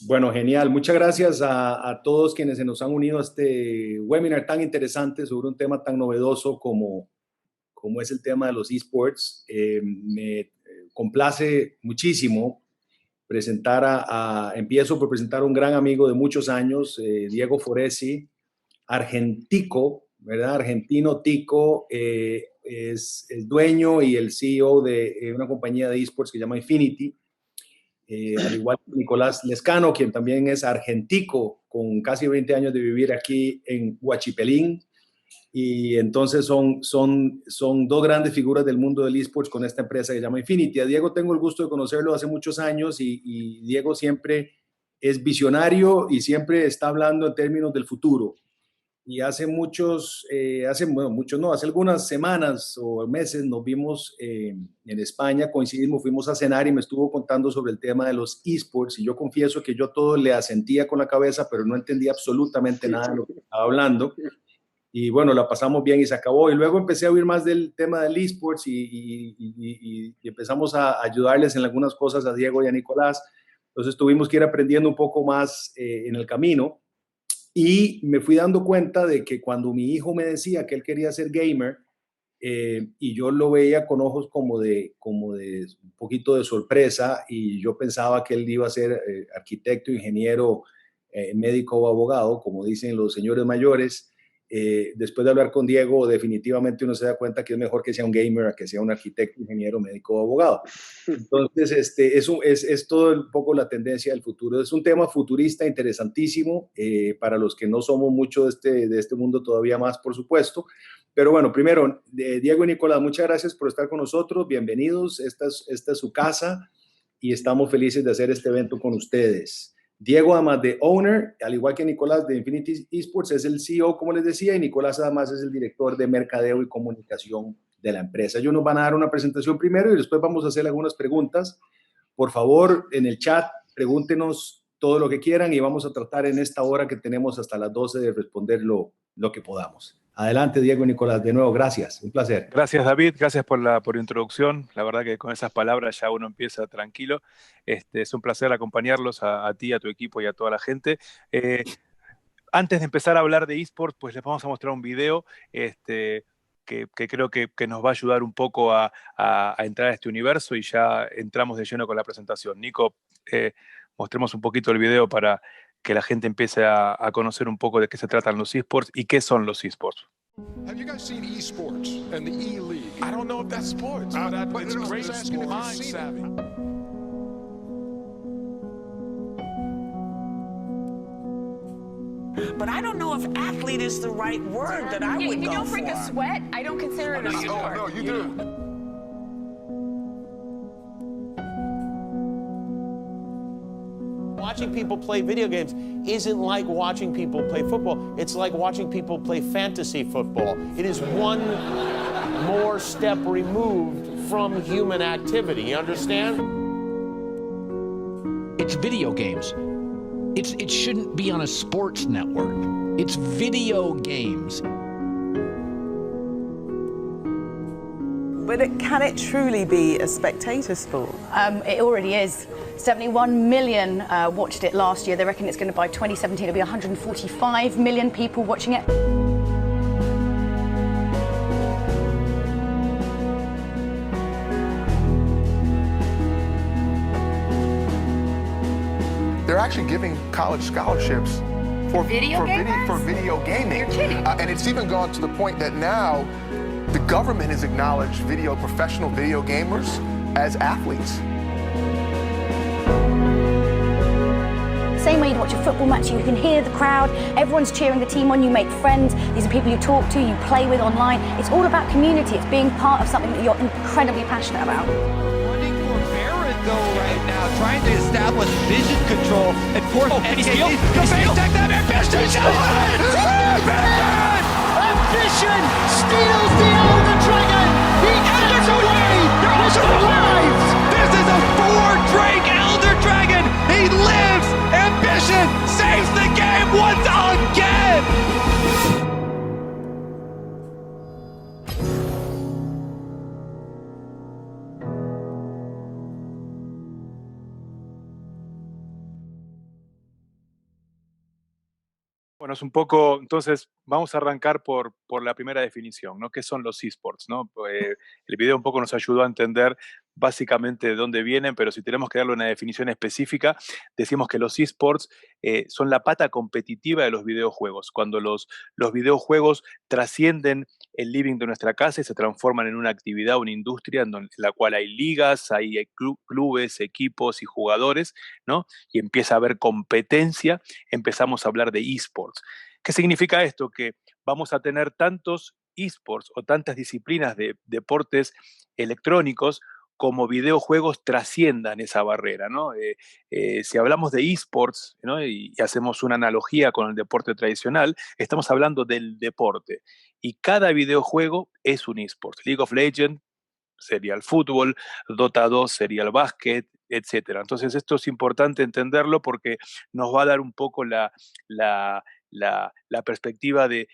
Bueno, genial. Muchas gracias a todos quienes se nos han unido a este webinar tan interesante sobre un tema tan novedoso como es el tema de los esports. Me complace muchísimo empiezo por presentar a un gran amigo de muchos años, Diego Foresi, argentico, ¿verdad? Argentino tico, es el dueño y el CEO de una compañía de esports que se llama Infinity. Al igual que Nicolás Lescano, quien también es argentico, con casi 20 años de vivir aquí en Huachipelín. Y entonces son dos grandes figuras del mundo del esports con esta empresa que se llama Infinity. A Diego tengo el gusto de conocerlo hace muchos años y Diego siempre es visionario y siempre está hablando en términos del futuro. Y hace hace algunas semanas o meses nos vimos en España, coincidimos, fuimos a cenar y me estuvo contando sobre el tema de los esports y yo confieso que yo todo le asentía con la cabeza, pero no entendía absolutamente nada de lo que estaba hablando. Y bueno, la pasamos bien y se acabó. Y luego empecé a oír más del tema del esports y empezamos a ayudarles en algunas cosas a Diego y a Nicolás. Entonces tuvimos que ir aprendiendo un poco más en el camino. Y me fui dando cuenta de que cuando mi hijo me decía que él quería ser gamer, y yo lo veía con ojos como de un poquito de sorpresa, y yo pensaba que él iba a ser arquitecto, ingeniero, médico o abogado, como dicen los señores mayores. Después de hablar con Diego, definitivamente uno se da cuenta que es mejor que sea un gamer a que sea un arquitecto, ingeniero, médico o abogado. Entonces, es todo un poco la tendencia del futuro. Es un tema futurista interesantísimo, para los que no somos mucho de este mundo todavía más, por supuesto. Pero bueno, primero, Diego y Nicolás, muchas gracias por estar con nosotros. Bienvenidos. Esta es su casa y estamos felices de hacer este evento con ustedes. Diego, además de owner, al igual que Nicolás de Infinity Esports, es el CEO, como les decía, y Nicolás además es el director de mercadeo y comunicación de la empresa. Ellos nos van a dar una presentación primero y después vamos a hacer algunas preguntas. Por favor, en el chat, pregúntenos todo lo que quieran y vamos a tratar en esta hora que tenemos hasta las 12 de responder lo que podamos. Adelante, Diego y Nicolás, de nuevo, gracias, un placer. Gracias, David, gracias por la introducción. La verdad que con esas palabras ya uno empieza tranquilo. Es un placer acompañarlos a ti, a tu equipo y a toda la gente. Antes de empezar a hablar de eSports, pues les vamos a mostrar un video que creo que nos va a ayudar un poco a entrar a este universo y ya entramos de lleno con la presentación. Nico, mostremos un poquito el video para que la gente empiece a conocer un poco de qué se tratan los eSports y qué son los eSports. Have you guys seen esports and the E-League? I don't know if that's sports, but it's great mind savvy. But I don't know if athlete is the right word that I would go for. You don't break a sweat? I don't consider it a sport. Oh, no, you do. Watching people play video games isn't like watching people play football. It's like watching people play fantasy football. It is one more step removed from human activity. You understand? It's video games. It shouldn't be on a sports network. It's video games. But can it truly be a spectator sport? It already is. 71 million watched it last year. They reckon it's going to, by 2017, it'll be 145 million people watching it. They're actually giving college scholarships for video gaming. You're kidding. And it's even gone to the point that now the government has acknowledged professional video gamers as athletes. Same way you watch a football match, you can hear the crowd, everyone's cheering the team on, you make friends, these are people you talk to, you play with online. It's all about community, it's being part of something that you're incredibly passionate about. Running for Barrett though right now, trying to establish vision control and force Ambition! Ambition steals the Elder Dragon! He gets away with the lives! This is a 4-Drake Elder Dragon! He lives! Ambition saves the game once again! Bueno, es un poco, entonces vamos a arrancar por la primera definición, ¿no? ¿Qué son los esports, ¿no? El video un poco nos ayudó a entender básicamente de dónde vienen, pero si tenemos que darle una definición específica, decimos que los esports son la pata competitiva de los videojuegos, cuando los videojuegos trascienden el living de nuestra casa y se transforman en una actividad, una industria en la cual hay ligas, hay clubes, equipos y jugadores, ¿no? Y empieza a haber competencia, empezamos a hablar de esports. ¿Qué significa esto? Que vamos a tener tantos esports o tantas disciplinas de deportes electrónicos como videojuegos trasciendan esa barrera, ¿no? Si hablamos de esports, ¿no? y hacemos una analogía con el deporte tradicional, estamos hablando del deporte. Y cada videojuego es un esport. League of Legends sería el fútbol, Dota 2 sería el básquet, etcétera. Entonces esto es importante entenderlo porque nos va a dar un poco la perspectiva de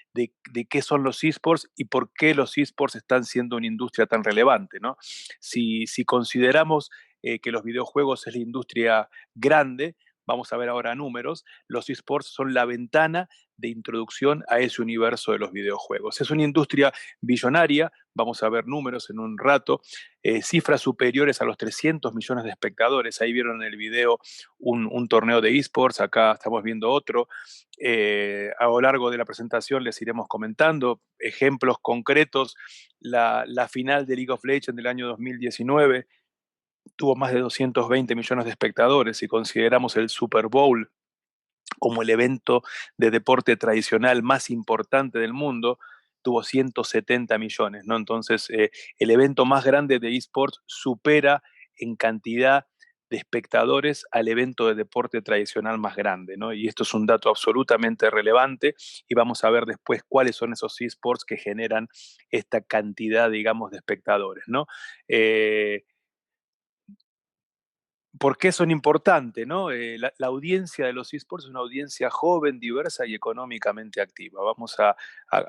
qué son los esports y por qué los esports están siendo una industria tan relevante, ¿no? Si consideramos que los videojuegos es la industria grande, vamos a ver ahora números, los esports son la ventana de introducción a ese universo de los videojuegos. Es una industria billonaria, vamos a ver números en un rato, cifras superiores a los 300 millones de espectadores. Ahí vieron en el video un torneo de esports, acá estamos viendo otro. A lo largo de la presentación les iremos comentando ejemplos concretos. La final de League of Legends del año 2019 tuvo más de 220 millones de espectadores. Si consideramos el Super Bowl como el evento de deporte tradicional más importante del mundo, tuvo 170 millones, ¿no? Entonces, el evento más grande de esports supera en cantidad de espectadores al evento de deporte tradicional más grande, ¿no? Y esto es un dato absolutamente relevante y vamos a ver después cuáles son esos esports que generan esta cantidad, digamos, de espectadores, ¿no? ¿Por qué son importantes, no? La audiencia de los esports es una audiencia joven, diversa y económicamente activa. Vamos a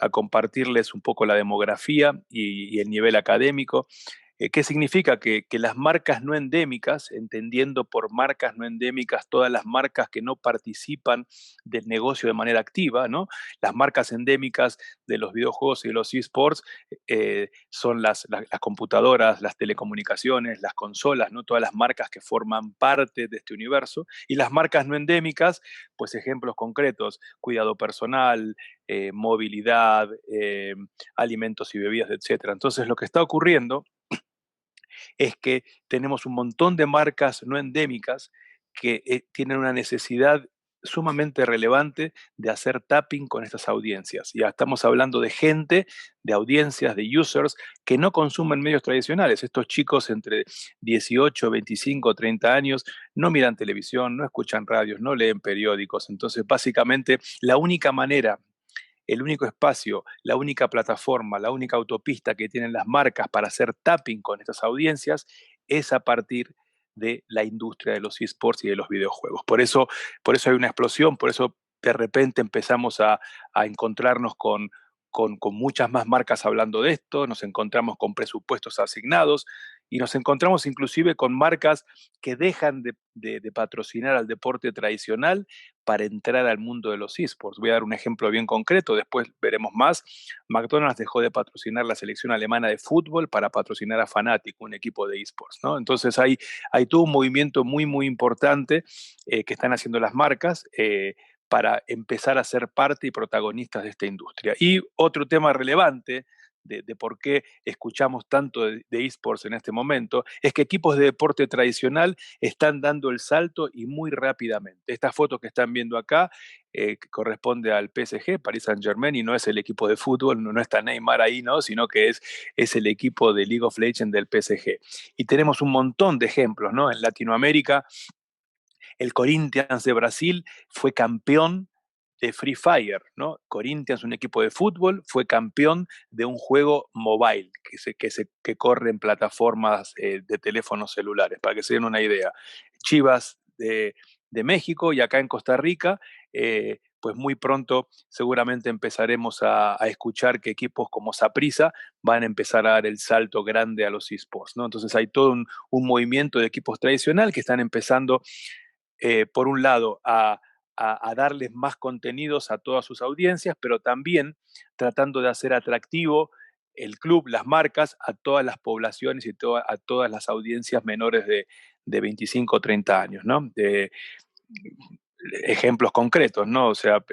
compartirles un poco la demografía y el nivel académico. ¿Qué significa? Que las marcas no endémicas, entendiendo por marcas no endémicas todas las marcas que no participan del negocio de manera activa, ¿no? Las marcas endémicas de los videojuegos y de los esports son las computadoras, las telecomunicaciones, las consolas, ¿no? Todas las marcas que forman parte de este universo. Y las marcas no endémicas, pues ejemplos concretos, cuidado personal, movilidad, alimentos y bebidas, etc. Entonces lo que está ocurriendo es que tenemos un montón de marcas no endémicas que tienen una necesidad sumamente relevante de hacer tapping con estas audiencias. Ya estamos hablando de gente, de audiencias, de users que no consumen medios tradicionales. Estos chicos entre 18, 25, 30 años no miran televisión, no escuchan radios, no leen periódicos. Entonces, básicamente, la única manera, el único espacio, la única plataforma, la única autopista que tienen las marcas para hacer tapping con estas audiencias es a partir de la industria de los esports y de los videojuegos. Por eso hay una explosión, por eso de repente empezamos a encontrarnos con muchas más marcas hablando de esto, nos encontramos con presupuestos asignados y nos encontramos inclusive con marcas que dejan de patrocinar al deporte tradicional para entrar al mundo de los esports. Voy a dar un ejemplo bien concreto, después veremos más. McDonald's dejó de patrocinar la selección alemana de fútbol para patrocinar a Fnatic, un equipo de esports, ¿no? Entonces hay todo un movimiento muy, muy importante que están haciendo las marcas para empezar a ser parte y protagonistas de esta industria. Y otro tema relevante de por qué escuchamos tanto de esports en este momento, es que equipos de deporte tradicional están dando el salto y muy rápidamente. Esta foto que están viendo acá corresponde al PSG, Paris Saint-Germain, y no es el equipo de fútbol, no está Neymar ahí, ¿no? Sino que es el equipo de League of Legends del PSG. Y tenemos un montón de ejemplos, ¿no? En Latinoamérica, el Corinthians de Brasil fue campeón de Free Fire, ¿no? Corinthians, un equipo de fútbol, fue campeón de un juego mobile que corre en plataformas de teléfonos celulares, para que se den una idea. Chivas de México y acá en Costa Rica, pues muy pronto seguramente empezaremos a escuchar que equipos como Saprissa van a empezar a dar el salto grande a los esports, ¿no? Entonces hay todo un movimiento de equipos tradicionales que están empezando, por un lado, a a darles más contenidos a todas sus audiencias, pero también tratando de hacer atractivo el club, las marcas, a todas las poblaciones y a todas las audiencias menores de 25 o 30 años, ¿no? Ejemplos concretos, ¿no? O sea,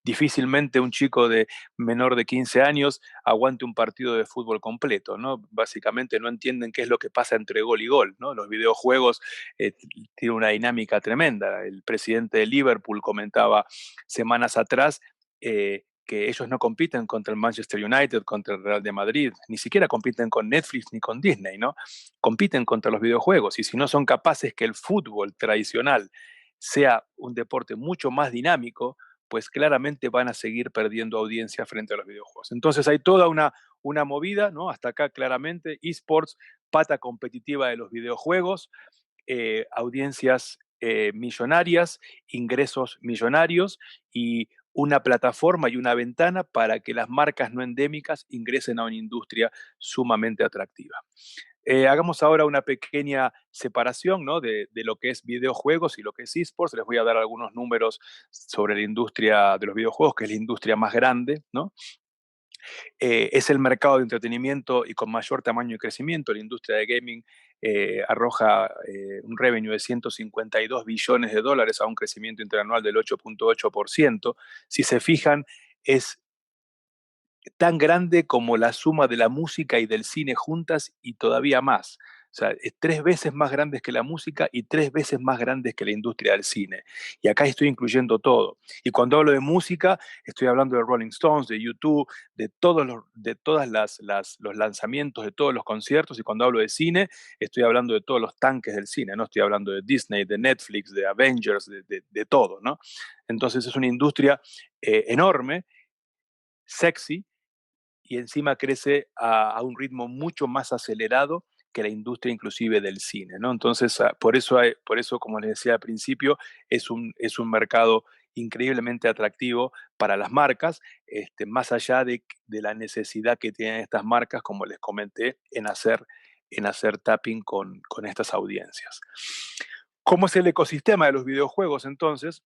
difícilmente un chico de menor de 15 años aguante un partido de fútbol completo, ¿no? Básicamente no entienden qué es lo que pasa entre gol y gol, ¿no? Los videojuegos tienen una dinámica tremenda. El presidente de Liverpool comentaba semanas atrás que ellos no compiten contra el Manchester United, contra el Real de Madrid, ni siquiera compiten con Netflix ni con Disney, ¿no? Compiten contra los videojuegos, y si no son capaces que el fútbol tradicional sea un deporte mucho más dinámico, pues claramente van a seguir perdiendo audiencia frente a los videojuegos. Entonces hay toda una movida, ¿no? Hasta acá claramente, esports, pata competitiva de los videojuegos, audiencias millonarias, ingresos millonarios y una plataforma y una ventana para que las marcas no endémicas ingresen a una industria sumamente atractiva. Hagamos ahora una pequeña separación, ¿no? de lo que es videojuegos y lo que es esports. Les voy a dar algunos números sobre la industria de los videojuegos, que es la industria más grande, ¿no? Es el mercado de entretenimiento y con mayor tamaño y crecimiento. La industria de gaming arroja un revenue de 152 billones de dólares a un crecimiento interanual del 8.8%. Si se fijan, es tan grande como la suma de la música y del cine juntas y todavía más. O sea, es 3 veces más grandes que la música y 3 veces más grandes que la industria del cine. Y acá estoy incluyendo todo. Y cuando hablo de música, estoy hablando de Rolling Stones, de YouTube, de todos los lanzamientos, de todos los conciertos. Y cuando hablo de cine, estoy hablando de todos los tanques del cine. No estoy hablando de Disney, de Netflix, de Avengers, de todo, ¿no? Entonces es una industria enorme, sexy, y encima crece a un ritmo mucho más acelerado que la industria inclusive del cine, ¿no? Entonces, por eso, como les decía al principio, es un mercado increíblemente atractivo para las marcas, más allá de la necesidad que tienen estas marcas, como les comenté, en hacer tapping con estas audiencias. ¿Cómo es el ecosistema de los videojuegos entonces?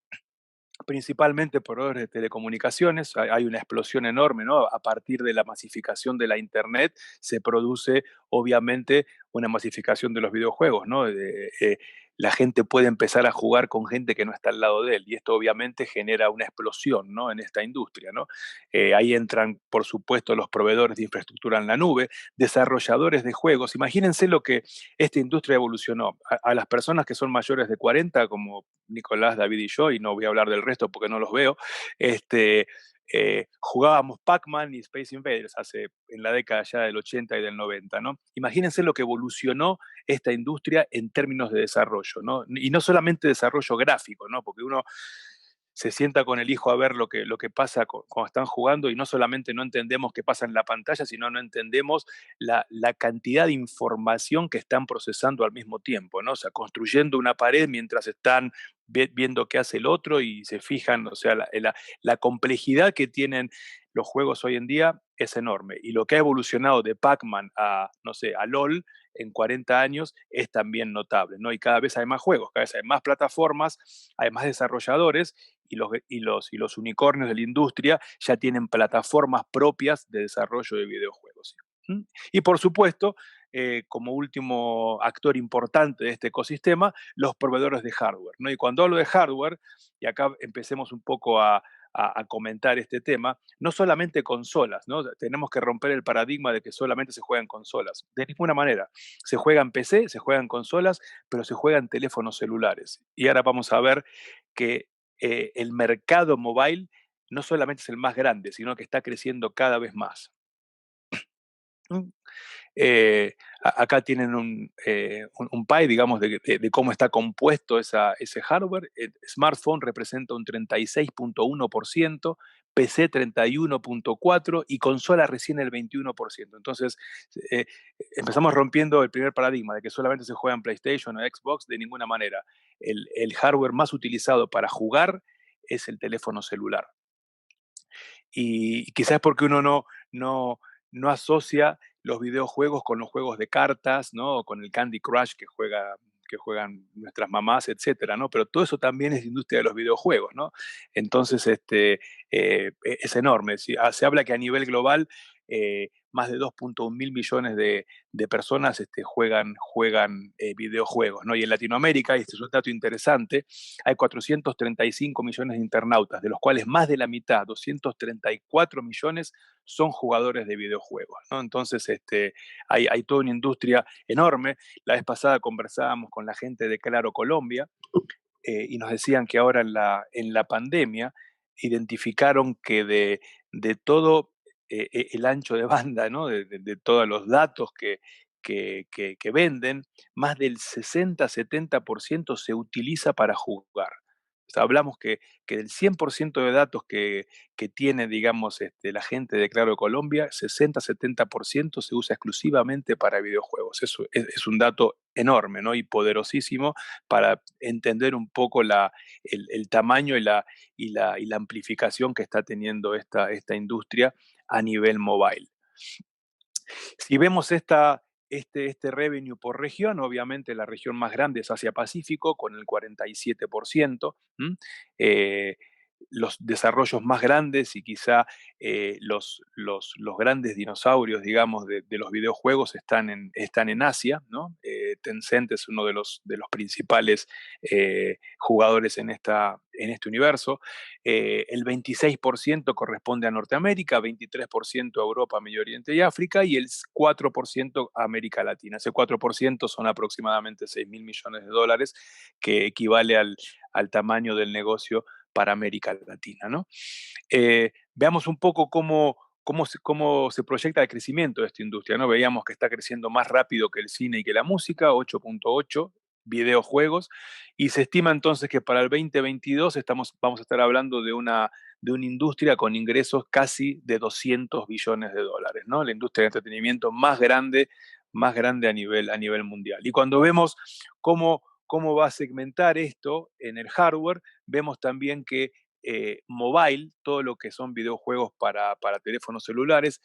Principalmente proveedores de telecomunicaciones, hay una explosión enorme, ¿no? A partir de la masificación de la Internet se produce obviamente una masificación de los videojuegos, ¿no? La gente puede empezar a jugar con gente que no está al lado de él, y esto obviamente genera una explosión, ¿no? En esta industria, ¿no? Ahí entran, por supuesto, los proveedores de infraestructura en la nube, desarrolladores de juegos. Imagínense lo que esta industria evolucionó. A las personas que son mayores de 40, como Nicolás, David y yo, y no voy a hablar del resto porque no los veo, jugábamos Pac-Man y Space Invaders en la década ya del 80 y del 90, ¿no? Imagínense lo que evolucionó esta industria en términos de desarrollo, ¿no? Y no solamente desarrollo gráfico, ¿no? Porque uno se sienta con el hijo a ver lo que pasa cuando están jugando, y no solamente no entendemos qué pasa en la pantalla, sino no entendemos la cantidad de información que están procesando al mismo tiempo, ¿no? O sea, construyendo una pared mientras están viendo qué hace el otro y se fijan, o sea, la complejidad que tienen los juegos hoy en día es enorme. Y lo que ha evolucionado de Pac-Man a, no sé, a LOL en 40 años es también notable, ¿no? Y cada vez hay más juegos, cada vez hay más plataformas, hay más desarrolladores, y los unicornios de la industria ya tienen plataformas propias de desarrollo de videojuegos. ¿Mm? Y por supuesto, como último actor importante de este ecosistema, los proveedores de hardware, ¿no? Y cuando hablo de hardware, y acá empecemos un poco a comentar este tema, no solamente consolas, ¿no? Tenemos que romper el paradigma de que solamente se juegan consolas. De ninguna manera. Se juega en PC, se juegan consolas, pero se juegan teléfonos celulares. Y ahora vamos a ver que el mercado mobile no solamente es el más grande, sino que está creciendo cada vez más. Acá tienen un pie, digamos, de cómo está compuesto ese hardware. El smartphone representa un 36.1%, PC 31.4% y consola recién el 21%. Entonces, empezamos rompiendo el primer paradigma de que solamente se juega en PlayStation o Xbox. De ninguna manera. El hardware más utilizado para jugar es el teléfono celular. Y quizás porque uno no asocia los videojuegos con los juegos de cartas, ¿no? O con el Candy Crush que juega que juegan nuestras mamás, etcétera, ¿no? Pero todo eso también es industria de los videojuegos, ¿no? Entonces, es enorme. Se habla que a nivel global más de 2.1 mil millones de personas juegan videojuegos, ¿no? Y en Latinoamérica, y este es un dato interesante, hay 435 millones de internautas, de los cuales más de la mitad, 234 millones, son jugadores de videojuegos, ¿no? Entonces, hay toda una industria enorme. La vez pasada conversábamos con la gente de Claro Colombia y nos decían que ahora en la pandemia identificaron que de todo el ancho de banda, ¿no? de todos los datos que venden, más del 60-70% se utiliza para jugar. O sea, hablamos que del 100% de datos que tiene, digamos, la gente de Claro Colombia, 60-70% se usa exclusivamente para videojuegos. Eso es un dato enorme, ¿no? Y poderosísimo para entender un poco el tamaño y la amplificación que está teniendo esta industria a nivel mobile. Si vemos este revenue por región, obviamente la región más grande es Asia-Pacífico, con el 47%. Los desarrollos más grandes y quizá los grandes dinosaurios, digamos, de los videojuegos están en Asia, ¿no? Tencent es uno de los principales jugadores en este universo. El 26% corresponde a Norteamérica, 23% a Europa, Medio Oriente y África, y el 4% a América Latina. Ese 4% son aproximadamente 6 mil millones de dólares, que equivale al tamaño del negocio para América Latina, ¿no? Veamos un poco cómo se proyecta el crecimiento de esta industria, ¿no? Veíamos que está creciendo más rápido que el cine y que la música, 8.8, videojuegos, y se estima entonces que para el 2022 vamos a estar hablando de una industria con ingresos casi de 200 billones de dólares, ¿no? La industria de entretenimiento más grande a nivel mundial. Y cuando vemos cómo va a segmentar esto en el hardware, vemos también que mobile, todo lo que son videojuegos para teléfonos celulares,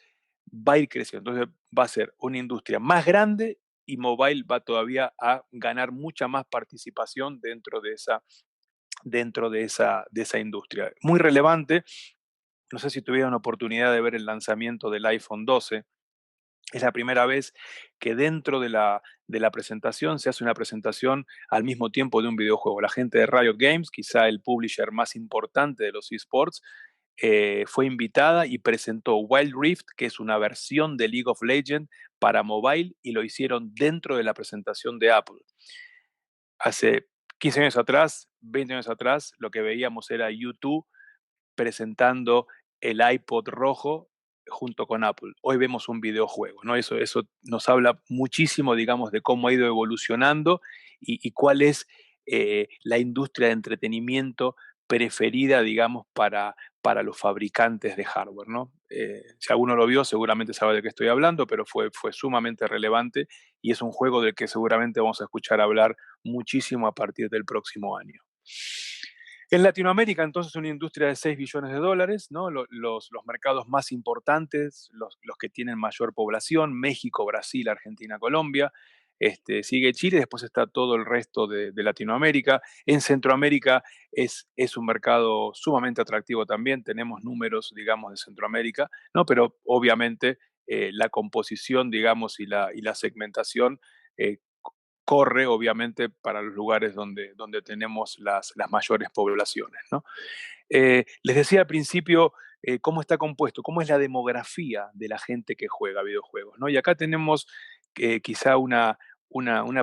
va a ir creciendo. Entonces va a ser una industria más grande y mobile va todavía a ganar mucha más participación dentro de esa industria. Muy relevante, no sé si tuvieron oportunidad de ver el lanzamiento del iPhone 12. Es la primera vez que dentro de la presentación se hace una presentación al mismo tiempo de un videojuego. La gente de Riot Games, quizá el publisher más importante de los esports, fue invitada y presentó Wild Rift, que es una versión de League of Legends para mobile, y lo hicieron dentro de la presentación de Apple. Hace 15 años atrás, 20 años atrás, lo que veíamos era YouTube presentando el iPod rojo junto con Apple. Hoy vemos un videojuego, ¿no? Eso nos habla muchísimo, digamos, de cómo ha ido evolucionando y cuál es la industria de entretenimiento preferida, digamos, para los fabricantes de hardware, ¿no? Si alguno lo vio, seguramente sabe de qué estoy hablando, pero fue sumamente relevante y es un juego del que seguramente vamos a escuchar hablar muchísimo a partir del próximo año. En Latinoamérica, entonces, una industria de 6 billones de dólares, ¿no? Los mercados más importantes, los que tienen mayor población, México, Brasil, Argentina, Colombia. Sigue Chile, después está todo el resto de Latinoamérica. En Centroamérica es un mercado sumamente atractivo también. Tenemos números, digamos, de Centroamérica, ¿no? Pero obviamente la composición, digamos, y la segmentación corre, obviamente, para los lugares donde tenemos las mayores poblaciones, ¿no? Les decía al principio cómo está compuesto, cómo es la demografía de la gente que juega videojuegos, ¿no? Y acá tenemos quizá una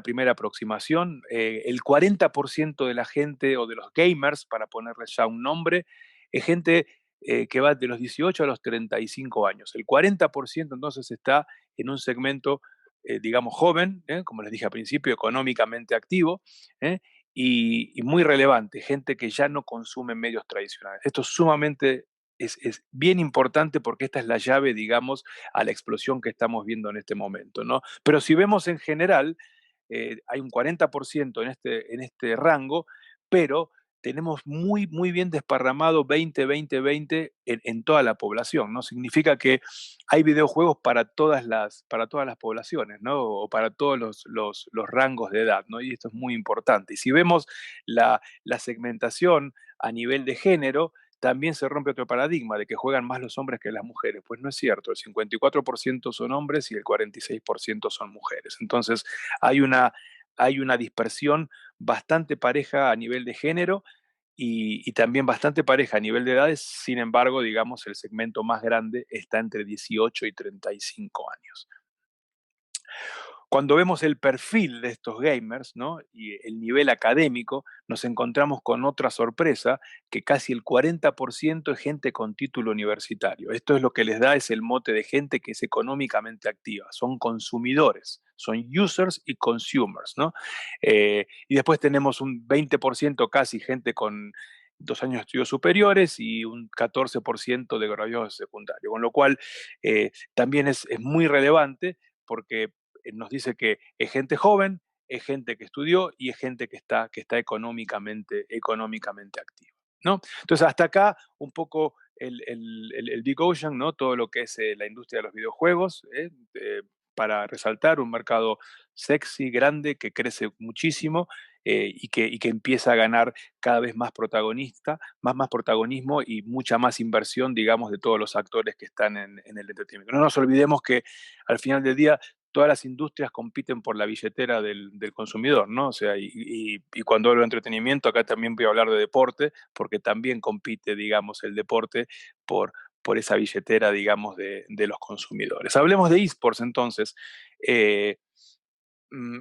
primera aproximación. El 40% de la gente, o de los gamers, para ponerle ya un nombre, es gente que va de los 18 a los 35 años. El 40% entonces está en un segmento digamos, joven, como les dije al principio, económicamente activo, y muy relevante, gente que ya no consume medios tradicionales. Esto sumamente es bien importante porque esta es la llave, digamos, a la explosión que estamos viendo en este momento, ¿no? Pero si vemos en general, hay un 40% en este rango, pero tenemos muy, muy bien desparramado 20-20-20 en toda la población, ¿no? Significa que hay videojuegos para todas las poblaciones, ¿no? O para todos los rangos de edad, ¿no? Y esto es muy importante. Y si vemos la segmentación a nivel de género, también se rompe otro paradigma de que juegan más los hombres que las mujeres. Pues no es cierto, el 54% son hombres y el 46% son mujeres. Entonces hay una dispersión bastante pareja a nivel de género y también bastante pareja a nivel de edades. Sin embargo, digamos, el segmento más grande está entre 18 y 35 años. Cuando vemos el perfil de estos gamers, ¿no? Y el nivel académico, nos encontramos con otra sorpresa, que casi el 40% es gente con título universitario. Esto es lo que les da es el mote de gente que es económicamente activa, son consumidores, son users y consumers, ¿no? Y después tenemos un 20% casi gente con 2 años de estudios superiores y un 14% de graduados secundarios, con lo cual también es muy relevante porque nos dice que es gente joven, es gente que estudió y es gente que está económicamente activa, ¿no? Entonces, hasta acá un poco el Big Ocean, ¿no? Todo lo que es la industria de los videojuegos, para resaltar un mercado sexy, grande, que crece muchísimo y que empieza a ganar cada vez más más protagonismo y mucha más inversión, digamos, de todos los actores que están en el entretenimiento. No nos olvidemos que al final del día todas las industrias compiten por la billetera del consumidor, ¿no? O sea, y cuando hablo de entretenimiento, acá también voy a hablar de deporte, porque también compite, digamos, el deporte por esa billetera, digamos, de los consumidores. Hablemos de esports, entonces.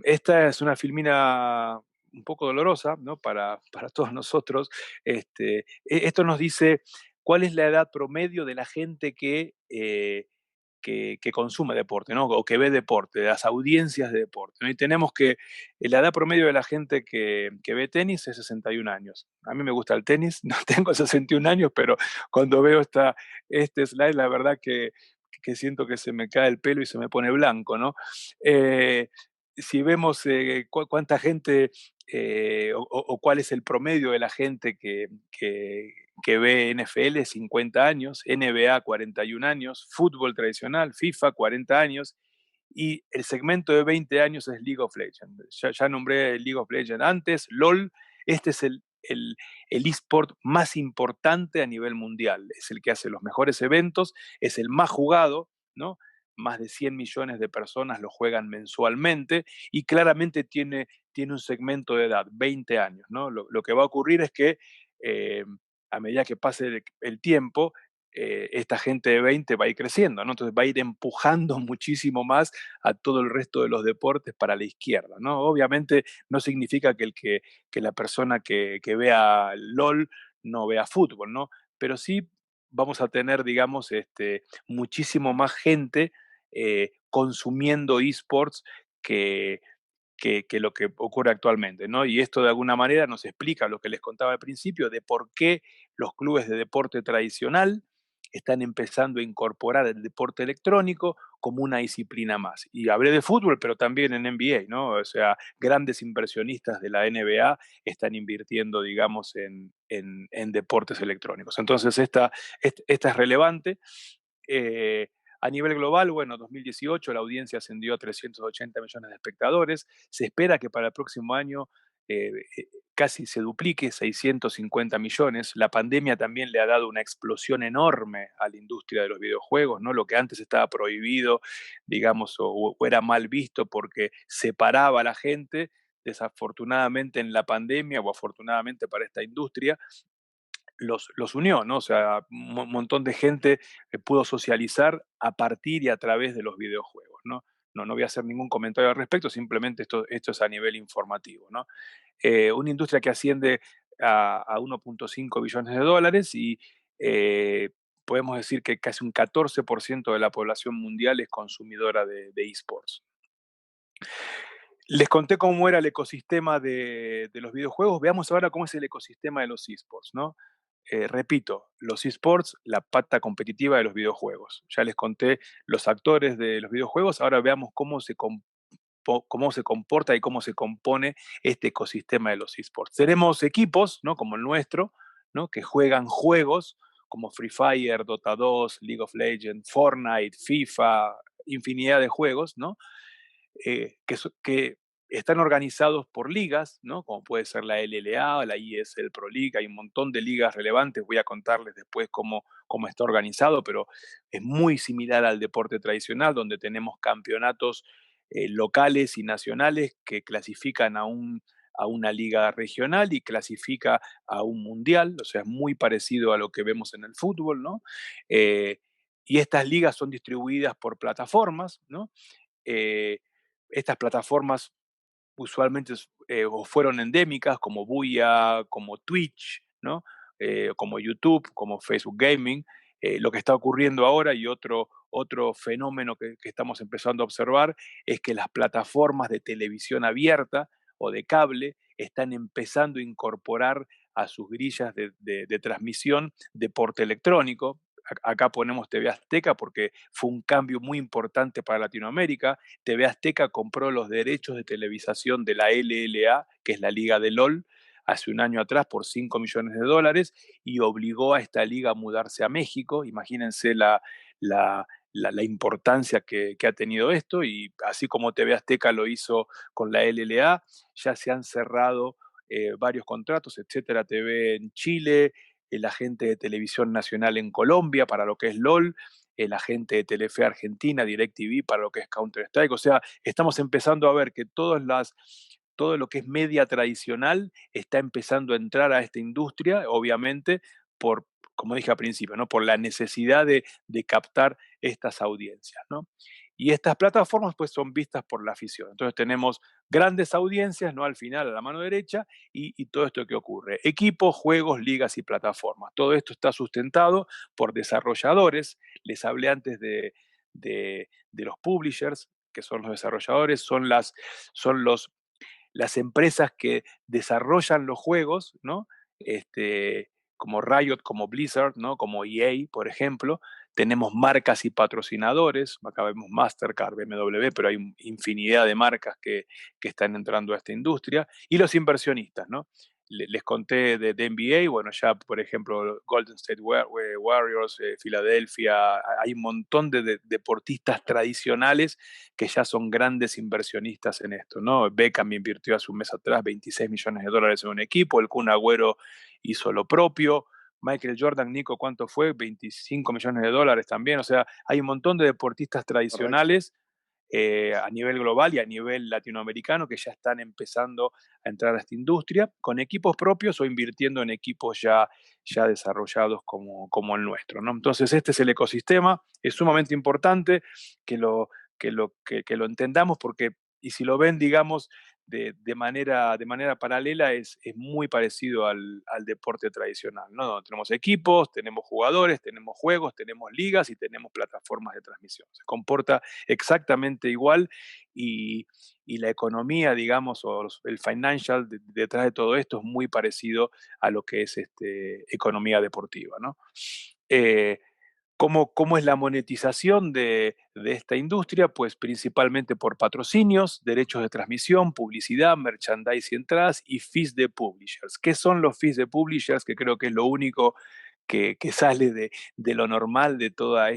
Esta es una filmina un poco dolorosa, ¿no? Para todos nosotros. Esto nos dice cuál es la edad promedio de la gente que consume deporte, ¿no? O que ve deporte, de las audiencias de deporte, ¿no? Y tenemos que la edad promedio de la gente que ve tenis es 61 años. A mí me gusta el tenis, no tengo 61 años, pero cuando veo este slide, la verdad que siento que se me cae el pelo y se me pone blanco, ¿no? Si vemos cuánta gente o cuál es el promedio de la gente que ve NFL, 50 años, NBA, 41 años, fútbol tradicional, FIFA, 40 años, y el segmento de 20 años es League of Legends. Ya nombré League of Legends antes, LOL, este es el eSport más importante a nivel mundial, es el que hace los mejores eventos, es el más jugado, ¿no? Más de 100 millones de personas lo juegan mensualmente y claramente tiene un segmento de edad, 20 años, ¿no? Lo que va a ocurrir es que a medida que pase el tiempo, esta gente de 20 va a ir creciendo, ¿no? Entonces va a ir empujando muchísimo más a todo el resto de los deportes para la izquierda, ¿no? Obviamente no significa que la persona que vea LOL no vea fútbol, ¿no? Pero sí vamos a tener, digamos, muchísimo más gente consumiendo esports que lo que ocurre actualmente, ¿no? Y esto de alguna manera nos explica lo que les contaba al principio de por qué los clubes de deporte tradicional están empezando a incorporar el deporte electrónico como una disciplina más. Y hablé de fútbol, pero también en NBA, ¿no? O sea, grandes inversionistas de la NBA están invirtiendo, digamos, en deportes electrónicos. Entonces, esta es relevante. A nivel global, bueno, 2018 la audiencia ascendió a 380 millones de espectadores. Se espera que para el próximo año casi se duplique, 650 millones. La pandemia también le ha dado una explosión enorme a la industria de los videojuegos, ¿no? Lo que antes estaba prohibido, digamos, o era mal visto porque separaba a la gente, desafortunadamente en la pandemia o afortunadamente para esta industria, los unió, ¿no? O sea, un montón de gente pudo socializar a partir y a través de los videojuegos, ¿no? No voy a hacer ningún comentario al respecto, simplemente esto es a nivel informativo, ¿no? Una industria que asciende a 1.5 billones de dólares y podemos decir que casi un 14% de la población mundial es consumidora de esports. Les conté cómo era el ecosistema de los videojuegos, veamos ahora cómo es el ecosistema de los esports, ¿no? Repito, los esports, la pata competitiva de los videojuegos. Ya les conté los actores de los videojuegos, ahora veamos cómo se cómo se comporta y cómo se compone este ecosistema de los esports. Tenemos equipos, ¿no?, como el nuestro, ¿no?, que juegan juegos como Free Fire, Dota 2, League of Legends, Fortnite, FIFA, infinidad de juegos, ¿no? Que están organizados por ligas, ¿no?, como puede ser la LLA, la ESL Pro League, hay un montón de ligas relevantes, voy a contarles después cómo está organizado, pero es muy similar al deporte tradicional, donde tenemos campeonatos locales y nacionales que clasifican a una liga regional y clasifica a un mundial, o sea, es muy parecido a lo que vemos en el fútbol, ¿no? Eh, y estas ligas son distribuidas por plataformas, ¿no? Eh, Estas plataformas usualmente o fueron endémicas, como Booyah, como Twitch, ¿no? Como YouTube, como Facebook Gaming. Lo que está ocurriendo ahora y otro fenómeno que estamos empezando a observar es que las plataformas de televisión abierta o de cable están empezando a incorporar a sus grillas de transmisión deporte electrónico. Acá ponemos TV Azteca porque fue un cambio muy importante para Latinoamérica. TV Azteca compró los derechos de televisación de la LLA, que es la liga de LOL, hace un año atrás por $5 millones y obligó a esta liga a mudarse a México. Imagínense la importancia que ha tenido esto, y así como TV Azteca lo hizo con la LLA, ya se han cerrado varios contratos, Etcétera TV en Chile, el agente de televisión nacional en Colombia para lo que es LOL, el agente de Telefe Argentina, DirecTV, para lo que es Counter-Strike. O sea, estamos empezando a ver que todo lo que es media tradicional está empezando a entrar a esta industria, obviamente, como dije al principio, ¿no?, por la necesidad de captar estas audiencias, ¿no? Y estas plataformas pues son vistas por la afición. Entonces tenemos grandes audiencias, ¿no?, al final a la mano derecha, y todo esto que ocurre. Equipos, juegos, ligas y plataformas. Todo esto está sustentado por desarrolladores. Les hablé antes de los publishers, que son los desarrolladores, son las empresas que desarrollan los juegos, ¿no? Como Riot, como Blizzard, ¿no?, como EA, por ejemplo. Tenemos marcas y patrocinadores, acá vemos Mastercard, BMW, pero hay infinidad de marcas que están entrando a esta industria. Y los inversionistas, ¿no? Les conté de NBA, bueno, ya por ejemplo Golden State Warriors, Filadelfia, hay un montón de deportistas tradicionales que ya son grandes inversionistas en esto, ¿no? Beckham invirtió hace un mes atrás $26 millones en un equipo, el Kun Agüero hizo lo propio, Michael Jordan, Nico, ¿cuánto fue? $25 millones también. O sea, hay un montón de deportistas tradicionales a nivel global y a nivel latinoamericano que ya están empezando a entrar a esta industria con equipos propios o invirtiendo en equipos ya desarrollados como el nuestro, ¿no? Entonces este es el ecosistema, es sumamente importante que lo entendamos, porque, y si lo ven, digamos, de manera paralela, es muy parecido al deporte tradicional, ¿no? Tenemos equipos, tenemos jugadores, tenemos juegos, tenemos ligas y tenemos plataformas de transmisión. Se comporta exactamente igual, y la economía, digamos, o el financial detrás de todo esto es muy parecido a lo que es economía deportiva, ¿no? ¿Cómo es la monetización de esta industria? Pues principalmente por patrocinios, derechos de transmisión, publicidad, merchandising, entradas y fees de publishers. ¿Qué son los fees de publishers? Que creo que es lo único que sale de lo normal de todas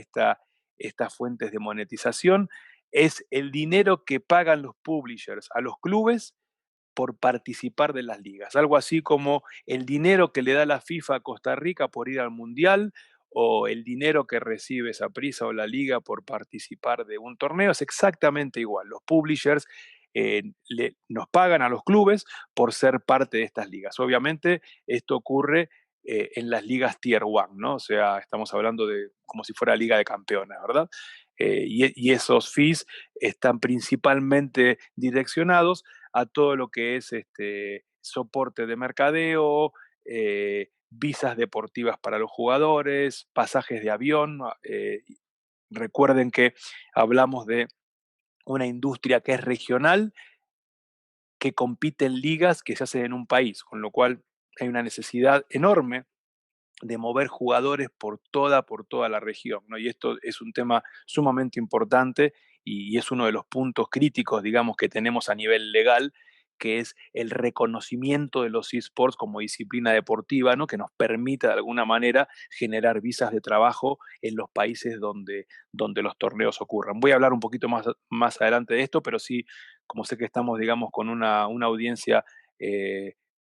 estas fuentes de monetización. Es el dinero que pagan los publishers a los clubes por participar de las ligas. Algo así como el dinero que le da la FIFA a Costa Rica por ir al Mundial, o el dinero que recibe Saprissa o la liga por participar de un torneo. Es exactamente igual. Los publishers nos pagan a los clubes por ser parte de estas ligas. Obviamente esto ocurre en las ligas Tier 1, ¿no? O sea, estamos hablando de como si fuera Liga de Campeones, ¿verdad? Y esos fees están principalmente direccionados a todo lo que es soporte de mercadeo, visas deportivas para los jugadores, pasajes de avión. Recuerden que hablamos de una industria que es regional, que compite en ligas que se hacen en un país, con lo cual hay una necesidad enorme de mover jugadores por toda la región, ¿no? Y esto es un tema sumamente importante y es uno de los puntos críticos, digamos, que tenemos a nivel legal, que es el reconocimiento de los eSports como disciplina deportiva, ¿no? Que nos permita de alguna manera generar visas de trabajo en los países donde los torneos ocurran. Voy a hablar un poquito más adelante de esto, pero sí, como sé que estamos, digamos, con una audiencia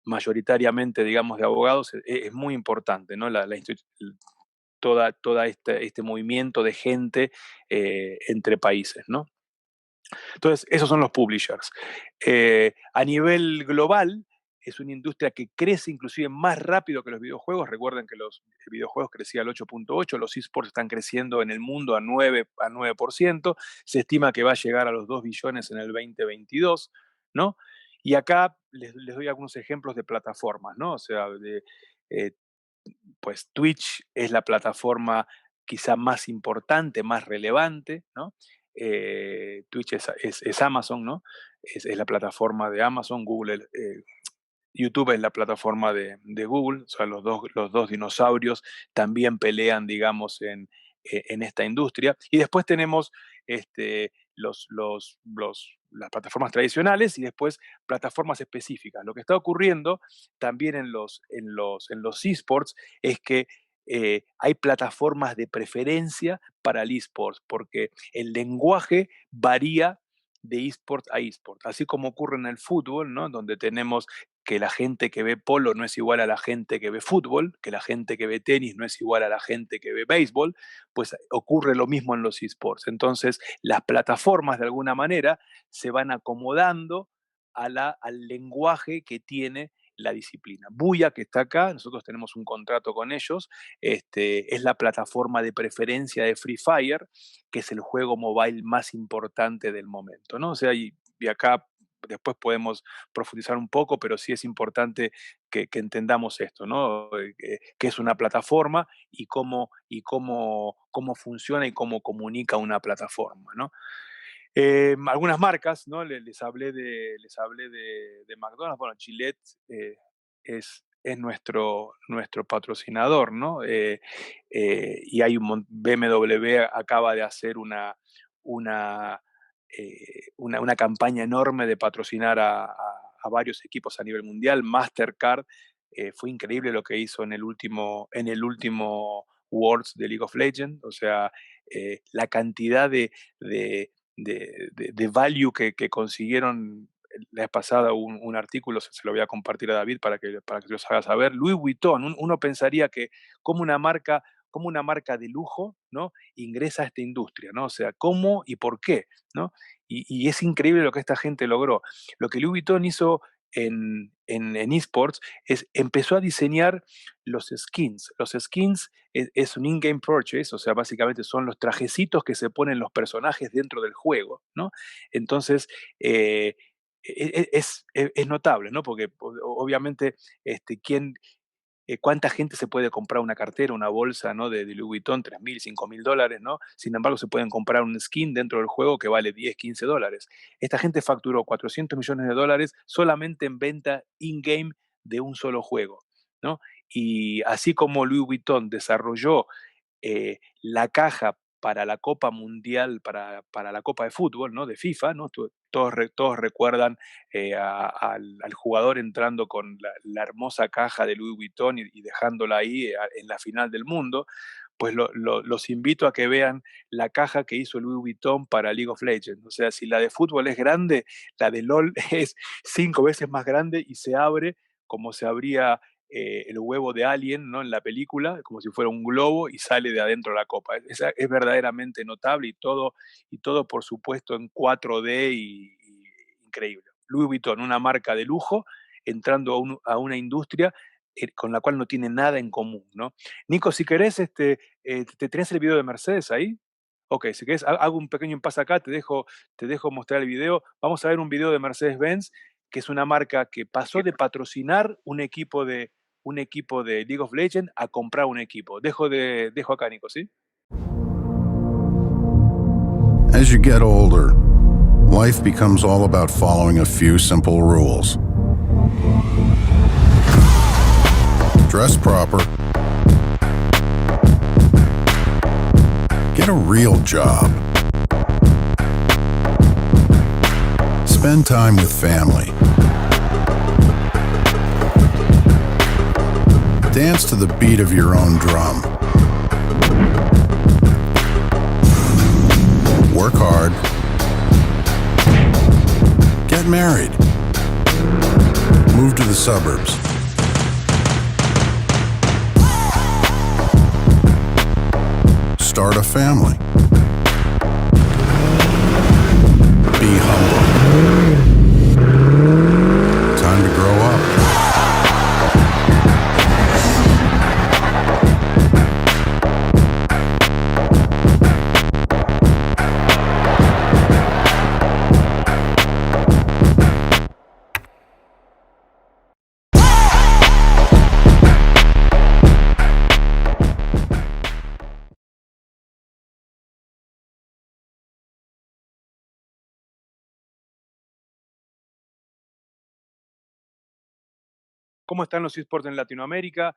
mayoritariamente, digamos, de abogados, es muy importante, ¿no? Toda este movimiento de gente entre países, ¿no? Entonces, esos son los publishers. A nivel global, es una industria que crece inclusive más rápido que los videojuegos. Recuerden que los videojuegos crecían al 8.8%, los esports están creciendo en el mundo a 9%. Se estima que va a llegar a los 2 billones en el 2022, ¿no? Y acá les doy algunos ejemplos de plataformas, ¿no? O sea, pues Twitch es la plataforma quizá más importante, más relevante, ¿no? Twitch es Amazon, ¿no? Es la plataforma de Amazon. Google, YouTube es la plataforma de Google. O sea, los dos dinosaurios también pelean, digamos, en esta industria. Y después tenemos las plataformas tradicionales y después plataformas específicas. Lo que está ocurriendo también en los eSports es que hay plataformas de preferencia para el eSports, porque el lenguaje varía de eSports a eSports, así como ocurre en el fútbol, ¿no? Donde tenemos que la gente que ve polo no es igual a la gente que ve fútbol, que la gente que ve tenis no es igual a la gente que ve béisbol, pues ocurre lo mismo en los eSports. Entonces, las plataformas de alguna manera se van acomodando al lenguaje que tiene la disciplina. Booyah, que está acá, nosotros tenemos un contrato con ellos, es la plataforma de preferencia de Free Fire, que es el juego mobile más importante del momento, ¿no? O sea, y acá después podemos profundizar un poco, pero sí es importante que entendamos esto, ¿no? Que es una plataforma y cómo funciona y cómo comunica una plataforma, ¿no? Algunas marcas, ¿no? Les hablé de McDonald's. Bueno, Gillette es nuestro patrocinador, ¿no? Y hay BMW acaba de hacer una campaña enorme de patrocinar a varios equipos a nivel mundial. Mastercard, fue increíble lo que hizo en el último Worlds de League of Legends. O sea, la cantidad de value que consiguieron. La vez pasada un artículo, se lo voy a compartir a David para que los haga saber. Louis Vuitton, uno pensaría que como una marca de lujo, ¿no? Ingresa a esta industria, ¿no? O sea, ¿cómo y por qué? ¿No? Y es increíble lo que esta gente logró. Lo que Louis Vuitton hizo en eSports empezó a diseñar los skins. Los skins es un in-game purchase, o sea, básicamente son los trajecitos que se ponen los personajes dentro del juego, ¿no? Entonces, es notable, ¿no? Porque obviamente ¿cuánta gente se puede comprar una cartera, una bolsa, ¿no? de Louis Vuitton, $3,000, $5,000, ¿no? Sin embargo, se pueden comprar un skin dentro del juego que vale $10, $15. Esta gente facturó $400 millones solamente en venta in-game de un solo juego, ¿no? Y así como Louis Vuitton desarrolló la caja para la Copa Mundial, para la Copa de Fútbol, ¿no? De FIFA, ¿no? Todos recuerdan al jugador entrando con la hermosa caja de Louis Vuitton y dejándola ahí en la final del mundo. Pues los invito a que vean la caja que hizo Louis Vuitton para League of Legends. O sea, si la de fútbol es grande, la de LOL es 5 veces más grande y se abre como se abría el huevo de Alien, ¿no? En la película, como si fuera un globo, y sale de adentro la copa. Es verdaderamente notable y todo, por supuesto, en 4D y increíble. Louis Vuitton, una marca de lujo, entrando a una industria con la cual no tiene nada en común, ¿no? Nico, si querés, ¿te tenés el video de Mercedes ahí? Ok, si querés, hago un pequeño impasse acá, te dejo mostrar el video. Vamos a ver un video de Mercedes-Benz, que es una marca que pasó de patrocinar un equipo de League of Legends a comprar un equipo. Dejo acá, Nico, ¿sí? As you get older, life becomes all about following a few simple rules. Dress proper. Get a real job. Spend time with family. Dance to the beat of your own drum. Work hard. Get married. Move to the suburbs. Start a family. Be humble. Time to grow up. ¿Cómo están los esports en Latinoamérica?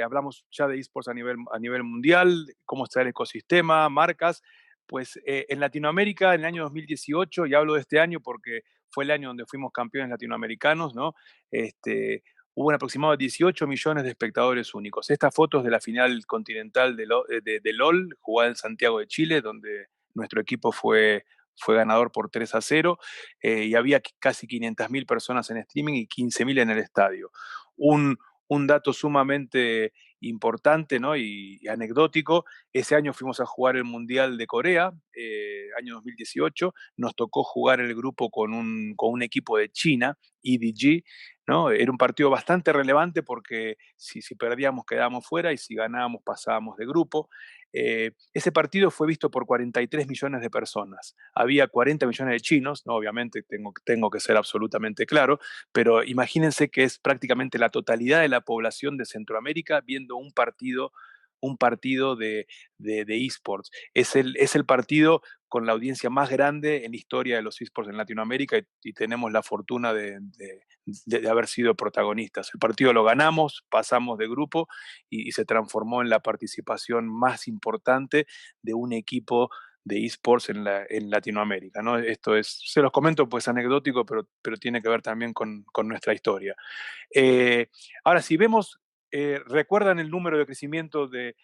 Hablamos ya de esports a nivel mundial, cómo está el ecosistema, marcas. Pues en Latinoamérica, en el año 2018, y hablo de este año porque fue el año donde fuimos campeones latinoamericanos, ¿no? Hubo un aproximado de 18 millones de espectadores únicos. Estas fotos de la final continental de LOL, jugada en Santiago de Chile, donde nuestro equipo fue ganador por 3-0, y había casi 500.000 personas en streaming y 15.000 en el estadio. Un dato sumamente importante, ¿no? y anecdótico, ese año fuimos a jugar el Mundial de Corea, año 2018, nos tocó jugar el grupo con un equipo de China, EDG, ¿no? Era un partido bastante relevante porque si perdíamos quedábamos fuera y si ganábamos pasábamos de grupo. Ese partido fue visto por 43 millones de personas. Había 40 millones de chinos, ¿no? Obviamente tengo que ser absolutamente claro, pero imagínense que es prácticamente la totalidad de la población de Centroamérica viendo un partido de esports. Es el partido con la audiencia más grande en la historia de los esports en Latinoamérica y tenemos la fortuna de haber sido protagonistas. El partido lo ganamos, pasamos de grupo y se transformó en la participación más importante de un equipo de esports en Latinoamérica, ¿no? Esto se los comento pues anecdótico, pero tiene que ver también con nuestra historia. Ahora, si vemos, recuerdan el número de crecimiento de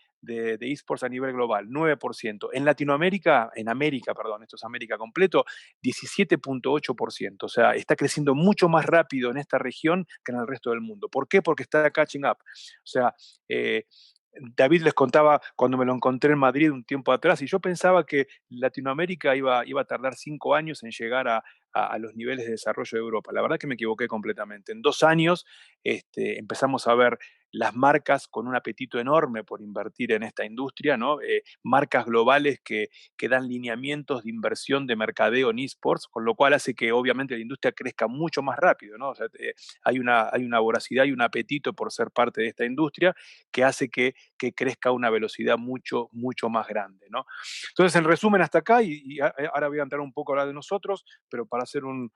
esports a nivel global, 9%. En Latinoamérica, esto es América completo, 17.8%. O sea, está creciendo mucho más rápido en esta región que en el resto del mundo. ¿Por qué? Porque está catching up. O sea, David les contaba cuando me lo encontré en Madrid un tiempo atrás y yo pensaba que Latinoamérica iba a tardar 5 años en llegar a los niveles de desarrollo de Europa. La verdad que me equivoqué completamente. En 2 años empezamos a ver las marcas con un apetito enorme por invertir en esta industria, ¿no? Marcas globales que dan lineamientos de inversión de mercadeo en esports, con lo cual hace que obviamente la industria crezca mucho más rápido, ¿no? O sea, hay una voracidad y un apetito por ser parte de esta industria que hace que crezca a una velocidad mucho, mucho más grande, ¿no? Entonces, en resumen, hasta acá, y ahora voy a entrar un poco a hablar de nosotros, pero para hacer un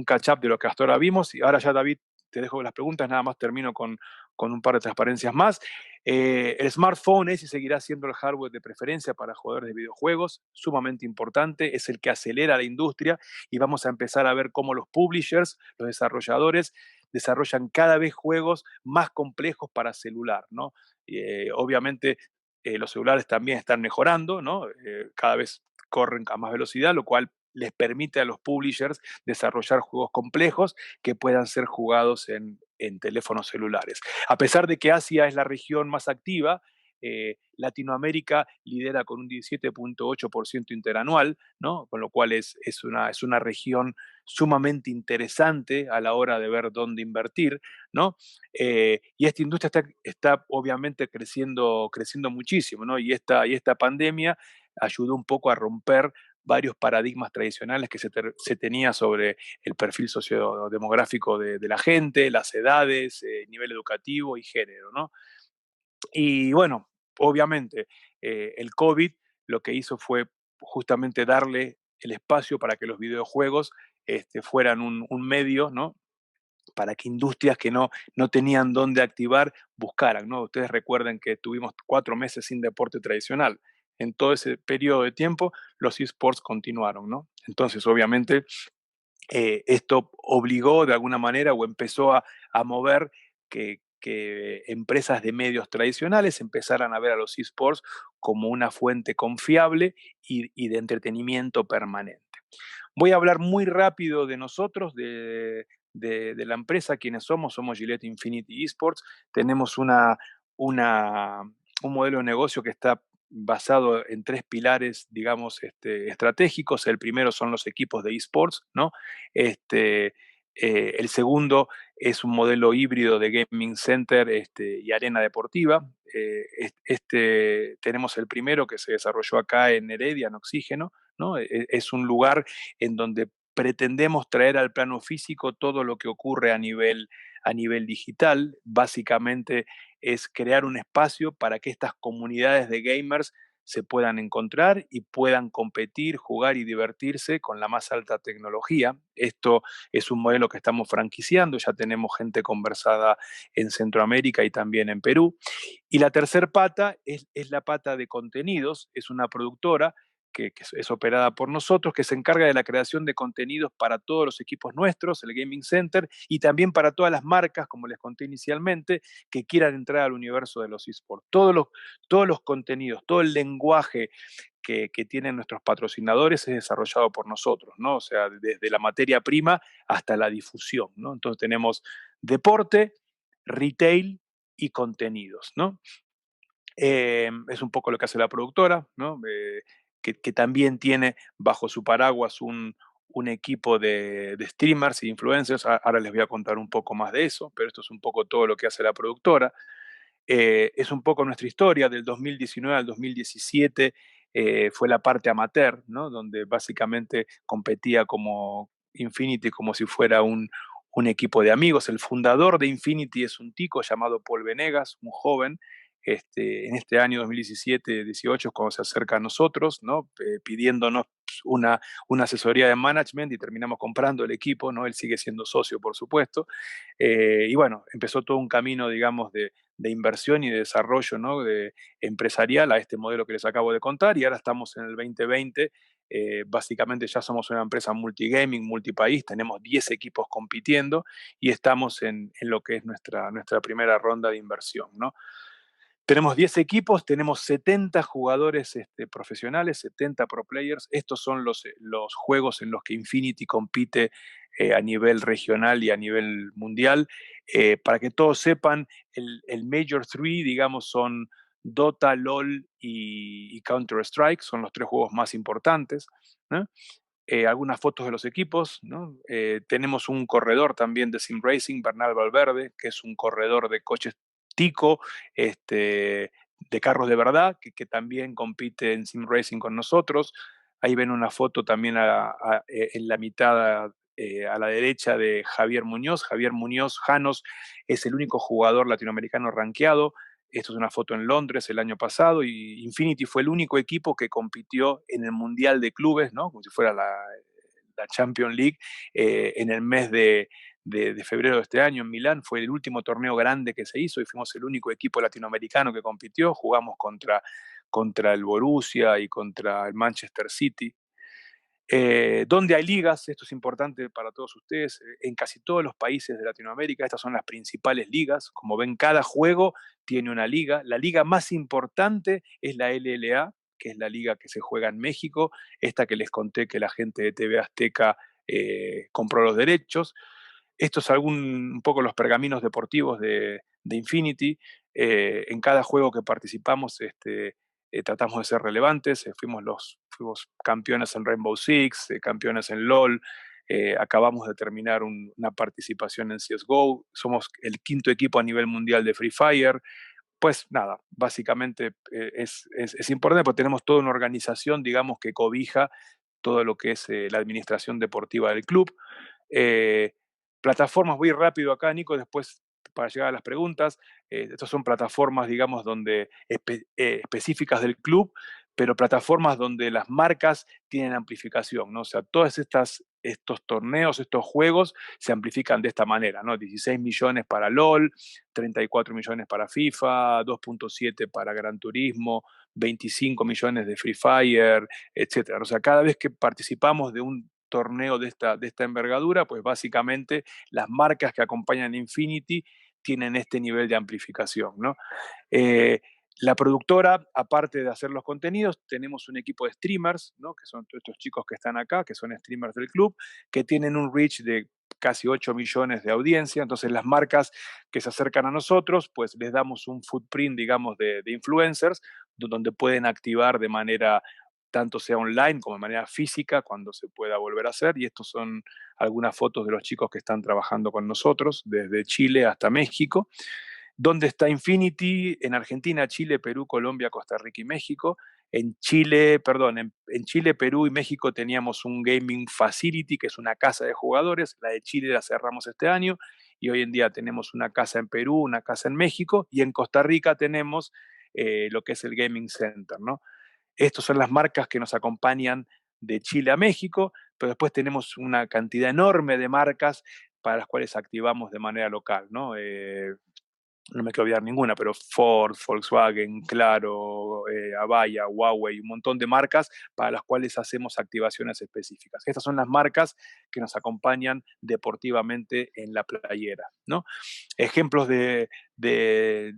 catch-up de lo que hasta ahora vimos, y ahora ya, David, te dejo las preguntas, nada más termino con un par de transparencias más. El smartphone es y seguirá siendo el hardware de preferencia para jugadores de videojuegos, sumamente importante, es el que acelera la industria y vamos a empezar a ver cómo los publishers, los desarrolladores, desarrollan cada vez juegos más complejos para celular, ¿no? Obviamente los celulares también están mejorando, ¿no? Cada vez corren a más velocidad, lo cual les permite a los publishers desarrollar juegos complejos que puedan ser jugados en teléfonos celulares. A pesar de que Asia es la región más activa, Latinoamérica lidera con un 17.8% interanual, ¿no? Con lo cual es una región sumamente interesante a la hora de ver dónde invertir, ¿no? Y esta industria está obviamente creciendo muchísimo, ¿no? Y esta pandemia ayudó un poco a romper varios paradigmas tradicionales que se tenía sobre el perfil sociodemográfico de la gente, las edades, nivel educativo y género, ¿no? Y bueno, obviamente el COVID lo que hizo fue justamente darle el espacio para que los videojuegos fueran un medio, ¿no? Para que industrias que no tenían dónde activar buscaran, ¿no? Ustedes recuerden que tuvimos 4 meses sin deporte tradicional. En todo ese periodo de tiempo, los esports continuaron, ¿no? Entonces, obviamente, Esto obligó de alguna manera o empezó a mover que empresas de medios tradicionales empezaran a ver a los eSports como una fuente confiable y de entretenimiento permanente. Voy a hablar muy rápido de nosotros, de la empresa, quienes somos Gillette Infinity Esports. Tenemos un modelo de negocio que está basado en 3 pilares, digamos, estratégicos. El primero son los equipos de eSports, ¿no? El segundo es un modelo híbrido de gaming center y arena deportiva. Tenemos el primero que se desarrolló acá en Heredia, en Oxígeno, ¿no? Es un lugar en donde pretendemos traer al plano físico todo lo que ocurre a nivel digital. Básicamente es crear un espacio para que estas comunidades de gamers se puedan encontrar y puedan competir, jugar y divertirse con la más alta tecnología. Esto es un modelo que estamos franquiciando, ya tenemos gente conversada en Centroamérica y también en Perú. Y la tercer pata es la pata de contenidos, es una productora que es operada por nosotros, que se encarga de la creación de contenidos para todos los equipos nuestros, el Gaming Center, y también para todas las marcas, como les conté inicialmente, que quieran entrar al universo de los eSports. Todos los contenidos, todo el lenguaje que tienen nuestros patrocinadores es desarrollado por nosotros, ¿no? O sea, desde la materia prima hasta la difusión, ¿no? Entonces tenemos deporte, retail y contenidos, ¿no? Es un poco lo que hace la productora, ¿no? Que también tiene bajo su paraguas un equipo de streamers e influencers. Ahora les voy a contar un poco más de eso, pero esto es un poco todo lo que hace la productora. Es un poco nuestra historia, del 2019 al 2017 fue la parte amateur, ¿no? Donde básicamente competía como Infinity como si fuera un equipo de amigos. El fundador de Infinity es un tico llamado Paul Venegas, un joven. En este año 2017-18 es cuando se acerca a nosotros, ¿no? Pidiéndonos una asesoría de management y terminamos comprando el equipo, ¿no? Él sigue siendo socio, por supuesto. Y bueno, empezó todo un camino, digamos, de inversión y de desarrollo, ¿no? Empresarial a este modelo que les acabo de contar, y ahora estamos en el 2020. Básicamente ya somos una empresa multigaming, multipaís, tenemos 10 equipos compitiendo y estamos en lo que es nuestra primera ronda de inversión, ¿no? Tenemos 10 equipos, tenemos 70 jugadores profesionales, 70 pro players. Estos son los juegos en los que Infinity compite a nivel regional y a nivel mundial. Para que todos sepan, el Major 3, digamos, son Dota, LOL y Counter-Strike, son los 3 juegos más importantes, ¿no? Algunas fotos de los equipos, ¿no? Tenemos un corredor también de Sim Racing, Bernal Valverde, que es un corredor de coches tico, de carros de verdad, que también compite en Sim Racing con nosotros. Ahí ven una foto también en la mitad a la derecha de Javier Muñoz. Javier Muñoz Janos es el único jugador latinoamericano rankeado. Esto es una foto en Londres el año pasado y Infinity fue el único equipo que compitió en el Mundial de Clubes, ¿no? Como si fuera la Champions League, en el mes de febrero de este año en Milán. Fue el último torneo grande que se hizo y fuimos el único equipo latinoamericano que compitió. Jugamos contra el Borussia y contra el Manchester City. ¿Dónde hay ligas? Esto es importante para todos ustedes. En casi todos los países de Latinoamérica, estas son las principales ligas. Como ven, cada juego tiene una liga. La liga más importante es la LLA, que es la liga que se juega en México, esta que les conté que la gente de TV Azteca compró los derechos. Estos son un poco los pergaminos deportivos de Infinity. En cada juego que participamos tratamos de ser relevantes. Fuimos campeones en Rainbow Six, campeones en LOL. Acabamos de terminar una participación en CSGO. Somos el 5º equipo a nivel mundial de Free Fire. Pues nada, básicamente es importante porque tenemos toda una organización, digamos, que cobija todo lo que es la administración deportiva del club. Plataformas, voy rápido acá, Nico, después para llegar a las preguntas. Estas son plataformas, digamos, específicas del club, pero plataformas donde las marcas tienen amplificación, ¿no? O sea, todos estos torneos, estos juegos se amplifican de esta manera, ¿no? 16 millones para LOL, 34 millones para FIFA, 2.7 para Gran Turismo, 25 millones de Free Fire, etc. O sea, cada vez que participamos de un torneo de esta envergadura, pues básicamente las marcas que acompañan a Infinity tienen este nivel de amplificación, ¿no? La productora, aparte de hacer los contenidos, tenemos un equipo de streamers, ¿no? Que son todos estos chicos que están acá, que son streamers del club, que tienen un reach de casi 8 millones de audiencia. Entonces las marcas que se acercan a nosotros, pues les damos un footprint, digamos, de influencers, donde pueden activar de manera, tanto sea online como de manera física, cuando se pueda volver a hacer. Y estos son algunas fotos de los chicos que están trabajando con nosotros, desde Chile hasta México. ¿Dónde está Infinity? En Argentina, Chile, Perú, Colombia, Costa Rica y México. En Chile, Perú y México teníamos un gaming facility, que es una casa de jugadores. La de Chile la cerramos este año y hoy en día tenemos una casa en Perú, una casa en México, y en Costa Rica tenemos lo que es el Gaming Center, ¿no? Estas son las marcas que nos acompañan de Chile a México, pero después tenemos una cantidad enorme de marcas para las cuales activamos de manera local, ¿no? No me quiero olvidar ninguna, pero Ford, Volkswagen, Claro, Avaya, Huawei, un montón de marcas para las cuales hacemos activaciones específicas. Estas son las marcas que nos acompañan deportivamente en la playera, ¿no? Ejemplos de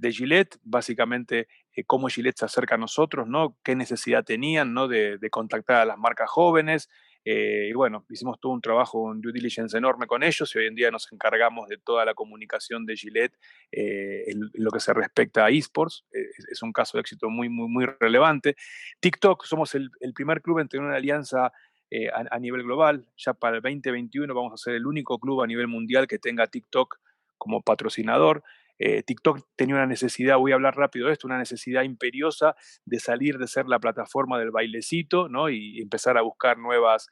Gillette, básicamente cómo Gillette se acerca a nosotros, ¿no? Qué necesidad tenían, ¿no? de contactar a las marcas jóvenes. Y bueno, hicimos todo un trabajo, un due diligence enorme con ellos y hoy en día nos encargamos de toda la comunicación de Gillette en lo que se respecta a eSports. Es un caso de éxito muy, muy, muy relevante. TikTok, somos el primer club en tener una alianza a nivel global. Ya para el 2021 vamos a ser el único club a nivel mundial que tenga TikTok como patrocinador. TikTok tenía una necesidad, voy a hablar rápido de esto, una necesidad imperiosa de salir de ser la plataforma del bailecito, ¿no? Y empezar a buscar nuevos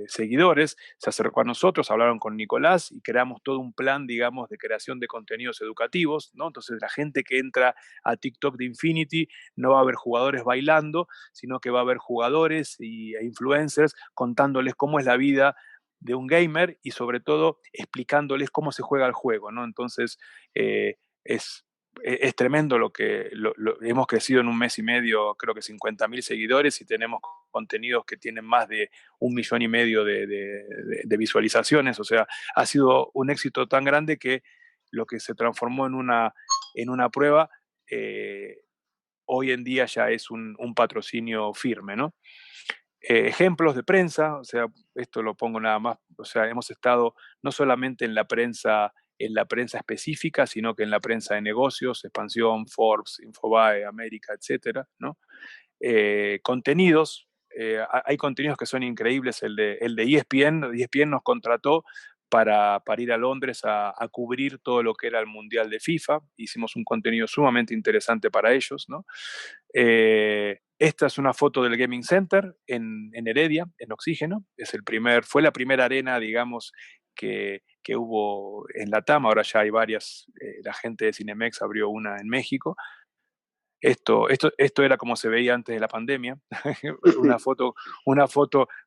seguidores. Se acercó a nosotros, hablaron con Nicolás y creamos todo un plan, digamos, de creación de contenidos educativos, ¿no? Entonces la gente que entra a TikTok de Infinity no va a ver jugadores bailando, sino que va a ver jugadores e influencers contándoles cómo es la vida de un gamer y sobre todo explicándoles cómo se juega el juego, ¿no? Entonces es tremendo lo que hemos crecido en un mes y medio, creo que 50.000 seguidores y tenemos contenidos que tienen más de 1,5 millones de visualizaciones. O sea, ha sido un éxito tan grande que lo que se transformó en una prueba hoy en día ya es un patrocinio firme, ¿no? Ejemplos de prensa, o sea, esto lo pongo nada más, o sea, hemos estado no solamente en la prensa específica, sino que en la prensa de negocios, Expansión, Forbes, Infobae, América, etcétera, ¿no? Contenidos, hay contenidos que son increíbles, el de ESPN. ESPN nos contrató para ir a Londres a cubrir todo lo que era el Mundial de FIFA. Hicimos un contenido sumamente interesante para ellos, ¿no? Esta es una foto del Gaming Center en Heredia, en Oxígeno. Fue la primera arena, digamos, que hubo en Latam. Ahora ya hay varias. La gente de Cinemex abrió una en México. Esto era como se veía antes de la pandemia. una foto,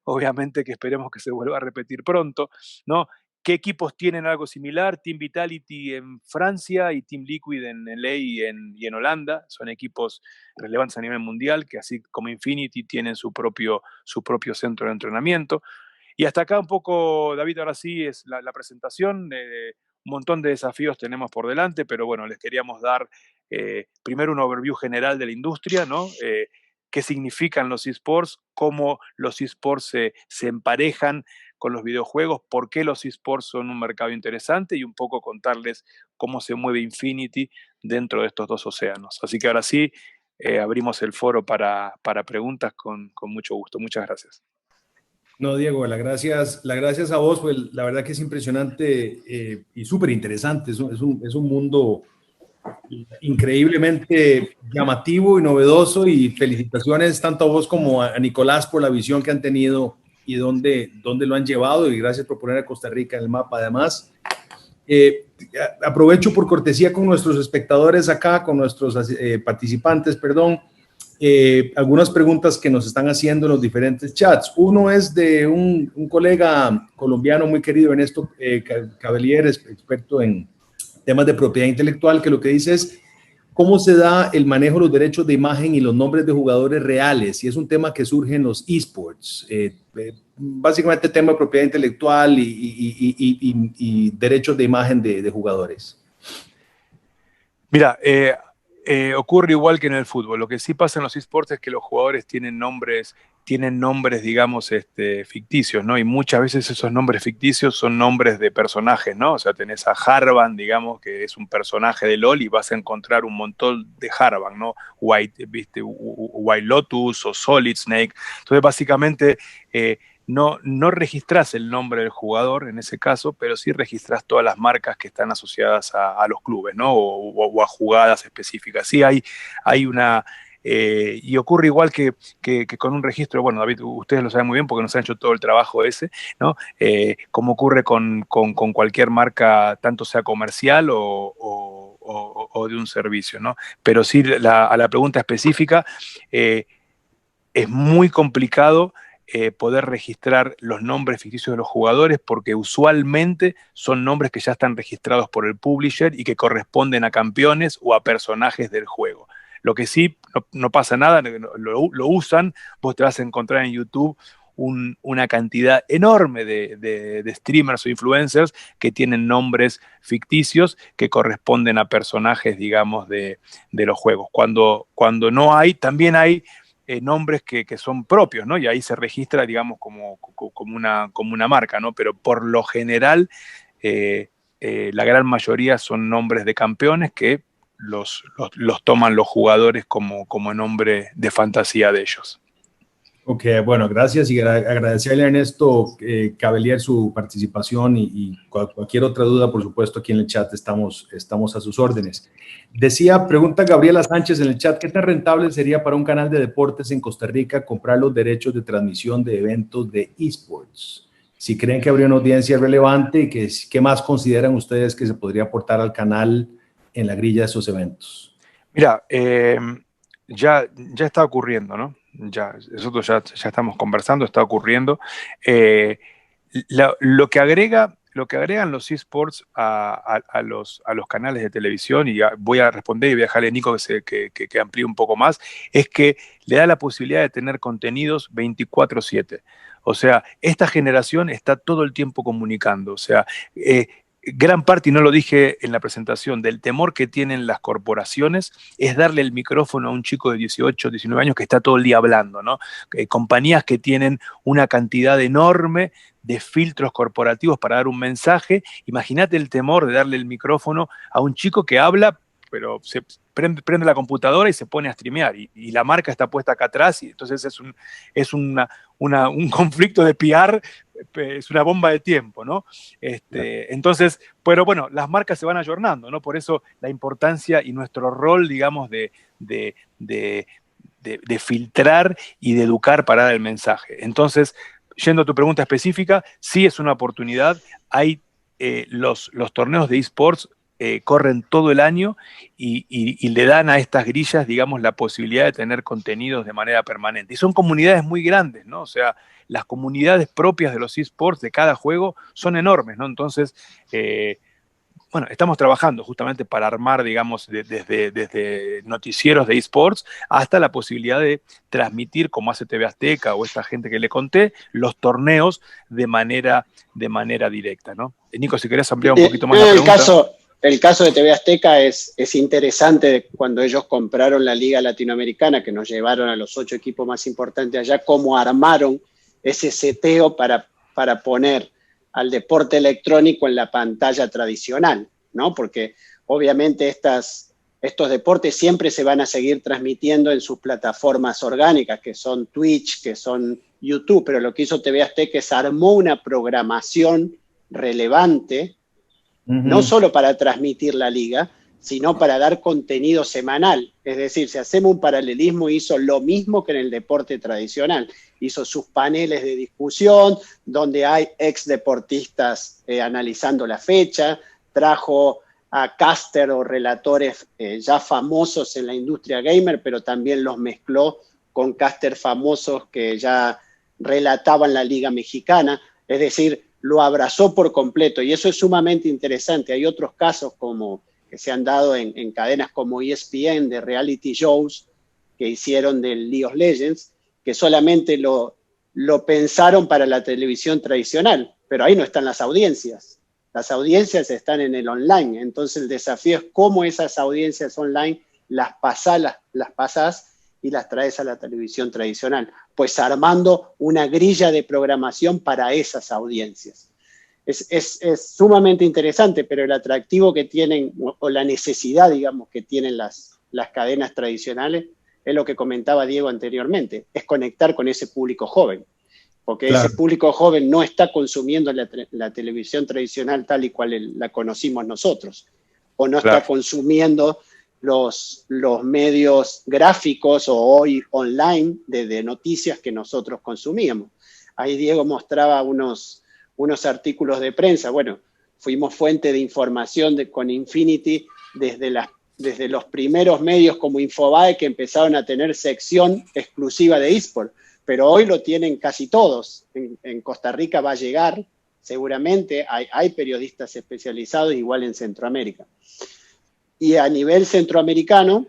obviamente, que esperemos que se vuelva a repetir pronto, ¿no? ¿Qué equipos tienen algo similar? Team Vitality en Francia y Team Liquid en LA y en Holanda. Son equipos relevantes a nivel mundial que, así como Infinity, tienen su propio centro de entrenamiento. Y hasta acá un poco, David, ahora sí es la presentación. Un montón de desafíos tenemos por delante, pero bueno, les queríamos dar primero un overview general de la industria, ¿no? Qué significan los eSports, cómo los eSports se emparejan con los videojuegos, por qué los eSports son un mercado interesante y un poco contarles cómo se mueve Infinity dentro de estos dos océanos. Así que ahora sí, abrimos el foro para preguntas con mucho gusto. Muchas gracias. No, Diego, las gracias a vos, pues la verdad que es impresionante y súper interesante. Es un mundo increíblemente llamativo y novedoso, y felicitaciones tanto a vos como a Nicolás por la visión que han tenido y dónde lo han llevado, y gracias por poner a Costa Rica en el mapa. Además, aprovecho por cortesía con nuestros espectadores acá, con nuestros participantes, perdón, algunas preguntas que nos están haciendo en los diferentes chats. Uno es de un colega colombiano muy querido, Ernesto Cavalier, experto en temas de propiedad intelectual, que lo que dice es: ¿cómo se da el manejo de los derechos de imagen y los nombres de jugadores reales? Y es un tema que surge en los esports. Básicamente tema de propiedad intelectual y derechos de imagen de jugadores. Mira, ocurre igual que en el fútbol. Lo que sí pasa en los esports es que los jugadores tienen nombres, digamos, ficticios, ¿no? Y muchas veces esos nombres ficticios son nombres de personajes, ¿no? O sea, tenés a Harvan, digamos, que es un personaje de LoL y vas a encontrar un montón de Harvan, ¿no? White Lotus o Solid Snake. Entonces, básicamente, no registrás el nombre del jugador en ese caso, pero sí registrás todas las marcas que están asociadas a los clubes, ¿no? O a jugadas específicas. Sí, hay una... y ocurre igual que con un registro, bueno, David, ustedes lo saben muy bien porque nos han hecho todo el trabajo ese, ¿no? Como ocurre con cualquier marca, tanto sea comercial o de un servicio, ¿no? Pero sí, a la pregunta específica, es muy complicado poder registrar los nombres ficticios de los jugadores porque usualmente son nombres que ya están registrados por el publisher y que corresponden a campeones o a personajes del juego. Lo que sí, no pasa nada, lo usan, vos te vas a encontrar en YouTube una cantidad enorme de streamers o influencers que tienen nombres ficticios que corresponden a personajes, digamos, de los juegos. Cuando no hay, también hay nombres que son propios, ¿no? Y ahí se registra, digamos, como una marca, ¿no? Pero por lo general, la gran mayoría son nombres de campeones que los toman los jugadores como nombre de fantasía de ellos. Ok, bueno, gracias y agradecerle a Ernesto Cavelier su participación y cualquier otra duda, por supuesto, aquí en el chat estamos a sus órdenes. Pregunta Gabriela Sánchez en el chat, ¿qué tan rentable sería para un canal de deportes en Costa Rica comprar los derechos de transmisión de eventos de esports? Si creen que habría una audiencia relevante y ¿qué más consideran ustedes que se podría aportar al canal en la grilla de esos eventos? Mira, ya está ocurriendo, ¿no? Nosotros ya estamos conversando, está ocurriendo. Lo que agregan los esports a los canales de televisión, y voy a responder y voy a dejarle a Nico que amplíe un poco más, es que le da la posibilidad de tener contenidos 24/7. O sea, esta generación está todo el tiempo comunicando. O sea, gran parte, y no lo dije en la presentación, del temor que tienen las corporaciones es darle el micrófono a un chico de 18, 19 años que está todo el día hablando, ¿no? Compañías que tienen una cantidad enorme de filtros corporativos para dar un mensaje. Imagínate el temor de darle el micrófono a un chico que habla, pero se prende la computadora y se pone a streamear, y la marca está puesta acá atrás, y entonces es un conflicto de PR, es una bomba de tiempo, ¿no? Entonces, pero bueno, las marcas se van ayornando, ¿no? Por eso la importancia y nuestro rol, digamos, de filtrar y de educar para dar el mensaje. Entonces, yendo a tu pregunta específica, sí es una oportunidad. Hay los torneos de esports corren todo el año y le dan a estas grillas, digamos, la posibilidad de tener contenidos de manera permanente. Y son comunidades muy grandes, ¿no? O sea, las comunidades propias de los esports de cada juego son enormes, ¿no? Entonces, bueno, estamos trabajando justamente para armar, digamos, desde noticieros de esports hasta la posibilidad de transmitir, como hace TV Azteca o esta gente que le conté, los torneos de manera directa, ¿no? Nico, si querés ampliar un poquito más la pregunta. El caso de TV Azteca es interesante. Cuando ellos compraron la Liga Latinoamericana, que nos llevaron a los 8 equipos más importantes allá, cómo armaron ese seteo para poner al deporte electrónico en la pantalla tradicional, ¿no? Porque obviamente estos deportes siempre se van a seguir transmitiendo en sus plataformas orgánicas, que son Twitch, que son YouTube, pero lo que hizo TV Azteca es armó una programación relevante, no solo para transmitir la liga, sino para dar contenido semanal. Es decir, si hacemos un paralelismo, hizo lo mismo que en el deporte tradicional. Hizo sus paneles de discusión, donde hay ex deportistas analizando la fecha, trajo a caster o relatores ya famosos en la industria gamer, pero también los mezcló con caster famosos que ya relataban la Liga Mexicana. Es decir, lo abrazó por completo, y eso es sumamente interesante. Hay otros casos como que se han dado en cadenas como ESPN, de reality shows que hicieron del League of Legends, que solamente lo pensaron para la televisión tradicional, pero ahí no están las audiencias. Las audiencias están en el online. Entonces el desafío es cómo esas audiencias online las pasás y las traes a la televisión tradicional, pues armando una grilla de programación para esas audiencias. Es sumamente interesante, pero el atractivo que tienen, o la necesidad, digamos, que tienen las cadenas tradicionales, es lo que comentaba Diego anteriormente, es conectar con ese público joven, porque claro, ese público joven no está consumiendo la televisión tradicional tal y cual la conocimos nosotros, o no claro, está consumiendo los medios gráficos o hoy online de noticias que nosotros consumíamos. Ahí Diego mostraba unos artículos de prensa. Bueno, fuimos fuente de información con Infinity desde los primeros medios como Infobae, que empezaron a tener sección exclusiva de eSport, pero hoy lo tienen casi todos. En Costa Rica va a llegar, seguramente, hay periodistas especializados, igual en Centroamérica. Y a nivel centroamericano,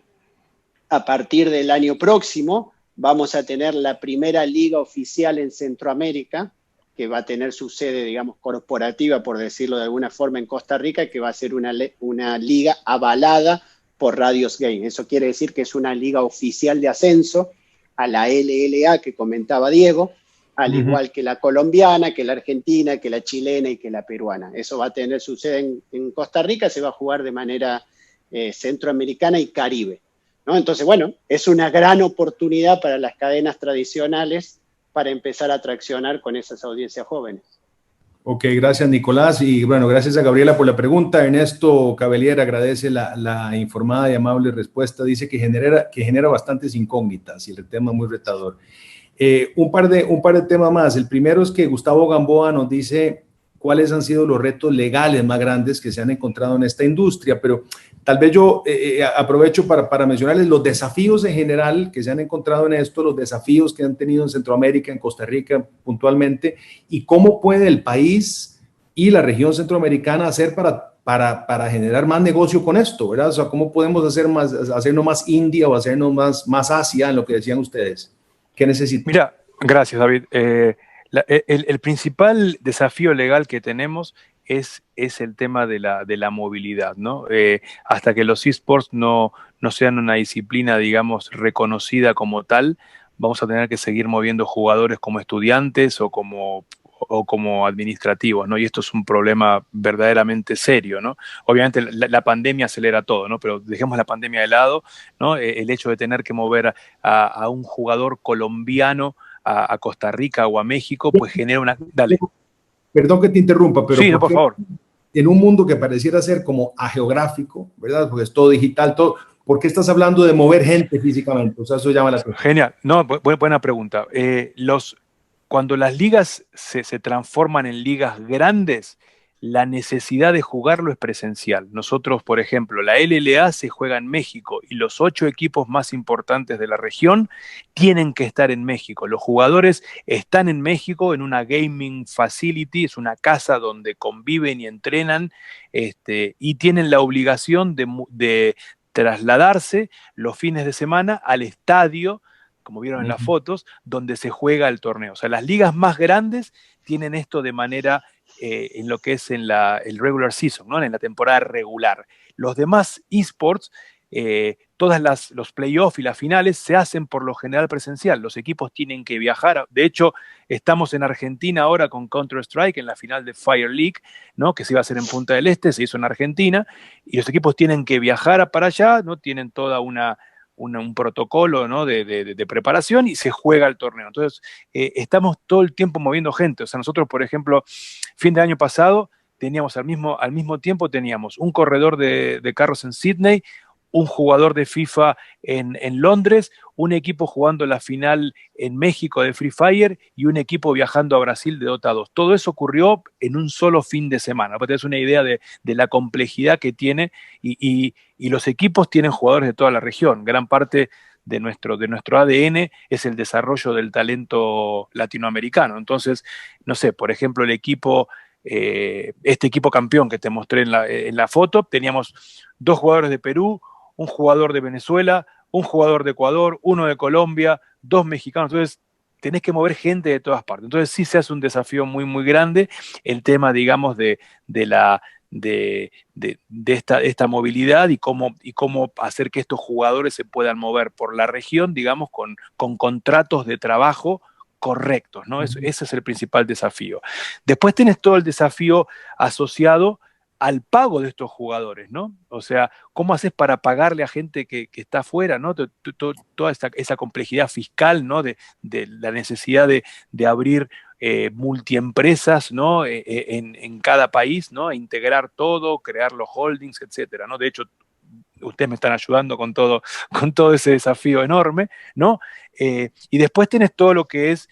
a partir del año próximo, vamos a tener la primera liga oficial en Centroamérica, que va a tener su sede, digamos, corporativa, por decirlo de alguna forma, en Costa Rica, que va a ser una liga avalada por Radios Game. Eso quiere decir que es una liga oficial de ascenso a la LLA que comentaba Diego, al igual que la colombiana, que la argentina, que la chilena y que la peruana. Eso va a tener su sede en Costa Rica, se va a jugar de manera centroamericana y caribe, ¿no? Entonces, bueno, es una gran oportunidad para las cadenas tradicionales para empezar a traccionar con esas audiencias jóvenes. Ok, gracias Nicolás, y bueno, gracias a Gabriela por la pregunta. Ernesto Cabellier agradece la informada y amable respuesta, dice que genera bastantes incógnitas y el tema es muy retador. Un par de temas más. El primero es que Gustavo Gamboa nos dice cuáles han sido los retos legales más grandes que se han encontrado en esta industria, pero tal vez yo aprovecho para mencionarles los desafíos en general que se han encontrado en esto, los desafíos que han tenido en Centroamérica, en Costa Rica puntualmente, y cómo puede el país y la región centroamericana hacer para generar más negocio con esto, ¿verdad? O sea, ¿cómo podemos hacernos más India o hacernos más Asia en lo que decían ustedes? ¿Qué necesitan? Mira, gracias David. El principal desafío legal que tenemos es el tema de la movilidad, ¿no? Hasta que los eSports no sean una disciplina, digamos, reconocida como tal, vamos a tener que seguir moviendo jugadores como estudiantes o como administrativos, ¿no? Y esto es un problema verdaderamente serio, ¿no? Obviamente la pandemia acelera todo, ¿no? Pero dejemos la pandemia de lado, ¿no? El hecho de tener que mover a un jugador colombiano a Costa Rica o a México, pues genera una... Dale. Perdón que te interrumpa, pero... Sí, no, por favor. En un mundo que pareciera ser como ageográfico, ¿verdad? Porque es todo digital, todo... ¿Por qué estás hablando de mover gente físicamente? O sea, eso llama la atención. Genial. No, buena pregunta. Cuando las ligas se transforman en ligas grandes, la necesidad de jugarlo es presencial. Nosotros, por ejemplo, la LLA se juega en México y los 8 equipos más importantes de la región tienen que estar en México. Los jugadores están en México en una gaming facility, es una casa donde conviven y entrenan, y tienen la obligación de trasladarse los fines de semana al estadio, como vieron en las fotos, donde se juega el torneo. O sea, las ligas más grandes tienen esto de manera en lo que es el regular season, ¿no? En la temporada regular. Los demás eSports, los playoffs y las finales se hacen por lo general presencial. Los equipos tienen que viajar. De hecho, estamos en Argentina ahora con Counter-Strike en la final de Fire League, ¿no? Que se iba a hacer en Punta del Este, se hizo en Argentina, y los equipos tienen que viajar para allá, ¿no? Tienen toda un protocolo, ¿no? de preparación y se juega el torneo. Entonces, estamos todo el tiempo moviendo gente. O sea, nosotros, por ejemplo, fin de año pasado, teníamos al mismo tiempo teníamos un corredor de carros en Sydney, un jugador de FIFA en Londres, un equipo jugando la final en México de Free Fire y un equipo viajando a Brasil de Dota 2. Todo eso ocurrió en un solo fin de semana. Para que te des una idea de la complejidad que tiene y los equipos tienen jugadores de toda la región. Gran parte de nuestro ADN es el desarrollo del talento latinoamericano. Entonces, no sé, por ejemplo, el equipo este equipo campeón que te mostré en la foto, teníamos 2 jugadores de Perú, un jugador de Venezuela, un jugador de Ecuador, uno de Colombia, 2 mexicanos. Entonces, tenés que mover gente de todas partes. Entonces, sí se hace un desafío muy, muy grande el tema, digamos, de esta movilidad y cómo hacer que estos jugadores se puedan mover por la región, digamos, con contratos de trabajo correctos, ¿no? Ese es el principal desafío. Después tenés todo el desafío asociado al pago de estos jugadores, ¿no? O sea, ¿cómo haces para pagarle a gente que está afuera, ¿no? Toda esa complejidad fiscal, ¿no? De la necesidad de abrir multiempresas, ¿no? En cada país, ¿no? E integrar todo, crear los holdings, etcétera, ¿no? De hecho, ustedes me están ayudando con todo ese desafío enorme, ¿no? Y después tenés todo lo que es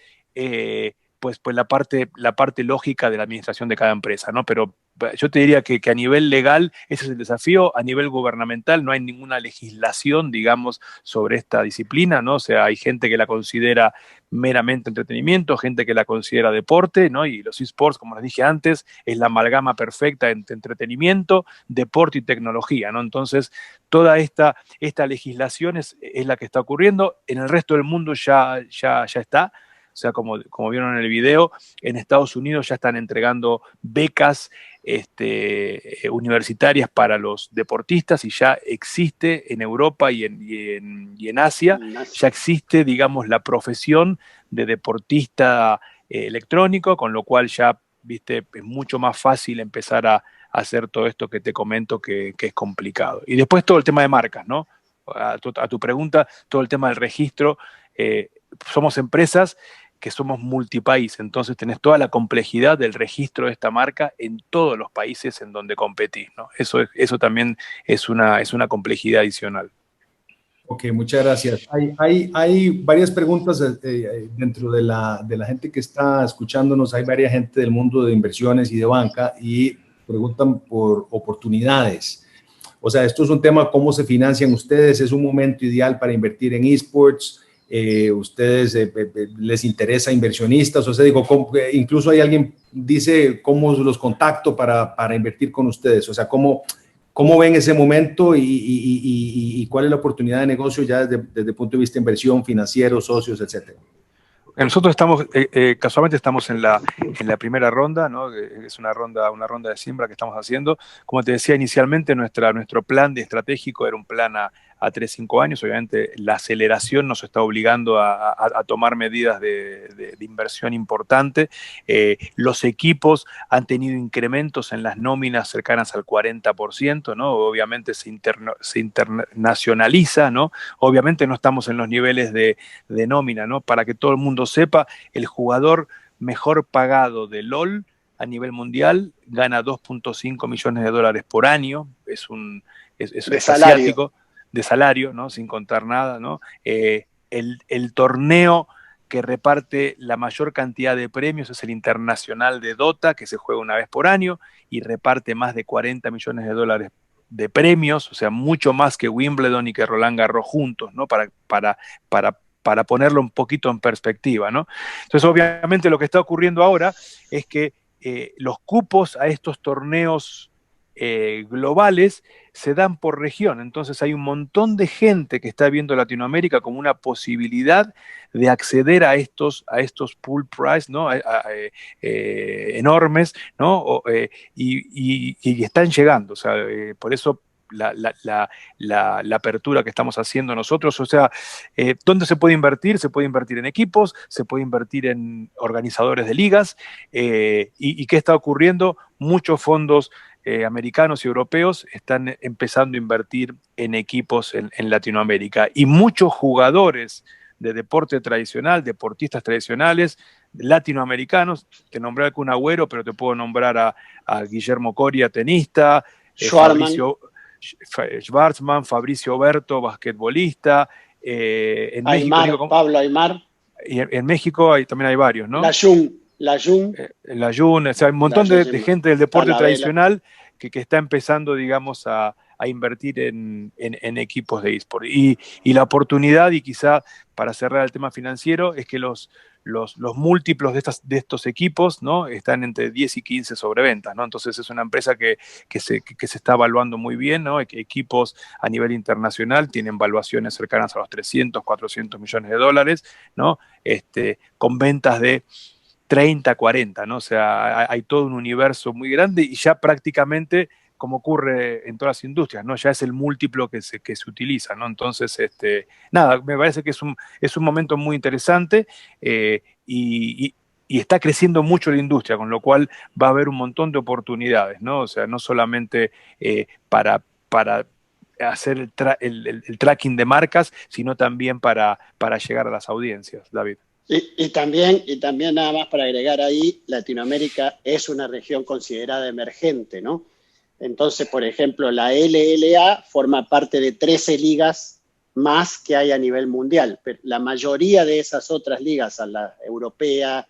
pues la parte lógica de la administración de cada empresa, ¿no? Pero yo te diría que a nivel legal ese es el desafío. A nivel gubernamental no hay ninguna legislación, digamos, sobre esta disciplina, ¿no? O sea, hay gente que la considera meramente entretenimiento, gente que la considera deporte, ¿no? Y los eSports, como les dije antes, es la amalgama perfecta entre entretenimiento, deporte y tecnología, ¿no? Entonces, toda esta legislación es la que está ocurriendo. En el resto del mundo ya está. O sea, como vieron en el video, en Estados Unidos ya están entregando becas universitarias para los deportistas, y ya existe en Europa y en Asia, ya existe, digamos, la profesión de deportista electrónico, con lo cual ya, viste, es mucho más fácil empezar a hacer todo esto que te comento que es complicado. Y después todo el tema de marcas, ¿no? A tu pregunta, todo el tema del registro. Somos empresas que somos multipaís, entonces tenés toda la complejidad del registro de esta marca en todos los países en donde competís, ¿no? Eso también es una complejidad adicional. Ok, muchas gracias. Hay varias preguntas dentro de la gente que está escuchándonos. Hay varias gente del mundo de inversiones y de banca y preguntan por oportunidades. O sea, esto es un tema, ¿cómo se financian ustedes? ¿Es un momento ideal para invertir en eSports? ¿Ustedes les interesa inversionistas? O sea, digo, incluso hay alguien dice, ¿cómo los contacto para invertir con ustedes? O sea, ¿cómo ven ese momento y cuál es la oportunidad de negocio ya desde el punto de vista de inversión, financiero, socios, etcétera? Nosotros estamos, casualmente estamos en la primera ronda, ¿no? Es una ronda de siembra que estamos haciendo. Como te decía inicialmente, nuestro plan estratégico era un plan a 3-5 años. Obviamente la aceleración nos está obligando a tomar medidas de inversión importante. Los equipos han tenido incrementos en las nóminas cercanas al 40%, ¿no? Obviamente se internacionaliza, ¿no? Obviamente no estamos en los niveles de nómina, ¿no? Para que todo el mundo sepa, el jugador mejor pagado de LOL a nivel mundial gana $2.5 millones por año. Es asiático, de salario, ¿no? Sin contar nada, ¿no? El torneo que reparte la mayor cantidad de premios es el Internacional de Dota, que se juega una vez por año y reparte más de $40 millones de premios, o sea, mucho más que Wimbledon y que Roland Garros juntos, ¿no? Para ponerlo un poquito en perspectiva, ¿no? Entonces, obviamente, lo que está ocurriendo ahora es que los cupos a estos torneos globales se dan por región. Entonces hay un montón de gente que está viendo Latinoamérica como una posibilidad de acceder a estos pool prize, ¿no? Enormes, ¿no? Y están llegando. O sea, por eso la apertura que estamos haciendo nosotros. O sea, ¿dónde se puede invertir? Se puede invertir en equipos, se puede invertir en organizadores de ligas. ¿Y qué está ocurriendo? Muchos fondos americanos y europeos están empezando a invertir en equipos en Latinoamérica, y muchos jugadores de deporte tradicional, deportistas tradicionales latinoamericanos, te nombré a Kun Agüero, pero te puedo nombrar a Guillermo Coria, tenista, Schwartzman, Fabricio Berto, basquetbolista, en Aymar, México, Pablo Aymar. Y en México también hay varios, ¿no? La Jun, o sea, hay un montón de gente del deporte tradicional que está empezando, digamos, a a invertir en equipos de eSport. Y la oportunidad, y quizá para cerrar el tema financiero, es que los múltiplos de estos equipos, ¿no?, están entre 10 y 15 sobreventas, ¿no? Entonces es una empresa que se está evaluando muy bien, ¿no? Equipos a nivel internacional tienen valuaciones cercanas a los 300, 400 millones de dólares, ¿no? Con ventas de 30, 40, ¿no? O sea, hay todo un universo muy grande y ya prácticamente, como ocurre en todas las industrias, ¿no?, ya es el múltiplo que se utiliza, ¿no? Entonces, nada, me parece que es un momento muy interesante y está creciendo mucho la industria, con lo cual va a haber un montón de oportunidades, ¿no? O sea, no solamente para hacer el tracking de marcas, sino también para llegar a las audiencias, David. Y también nada más para agregar ahí, Latinoamérica es una región considerada emergente, ¿no? Entonces, por ejemplo, la LLA forma parte de 13 ligas más que hay a nivel mundial. Pero la mayoría de esas otras ligas, la europea,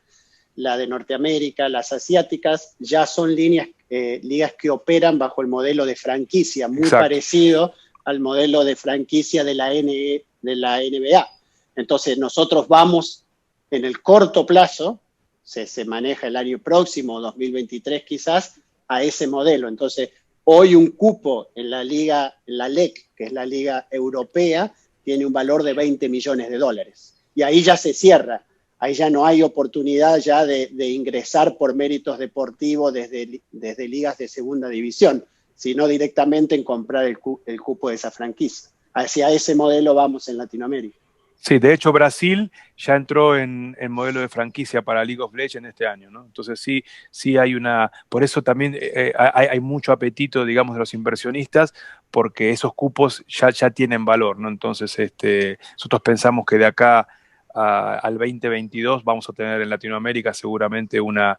la de Norteamérica, las asiáticas, ya son ligas que operan bajo el modelo de franquicia, muy Exacto. parecido al modelo de franquicia de la NBA. Entonces, nosotros vamos en el corto plazo, se maneja el año próximo, 2023 quizás, a ese modelo. Entonces, hoy un cupo en la liga, la LEC, que es la liga europea, tiene un valor de $20 millones. Y ahí ya se cierra. Ahí ya no hay oportunidad ya de ingresar por méritos deportivos desde ligas de segunda división, sino directamente en comprar el cupo de esa franquicia. Hacia ese modelo vamos en Latinoamérica. Sí, de hecho Brasil ya entró en modelo de franquicia para League of Legends este año, ¿no? Entonces sí hay por eso también hay mucho apetito, digamos, de los inversionistas, porque esos cupos ya tienen valor, ¿no? Entonces nosotros pensamos que de acá al 2022 vamos a tener en Latinoamérica seguramente una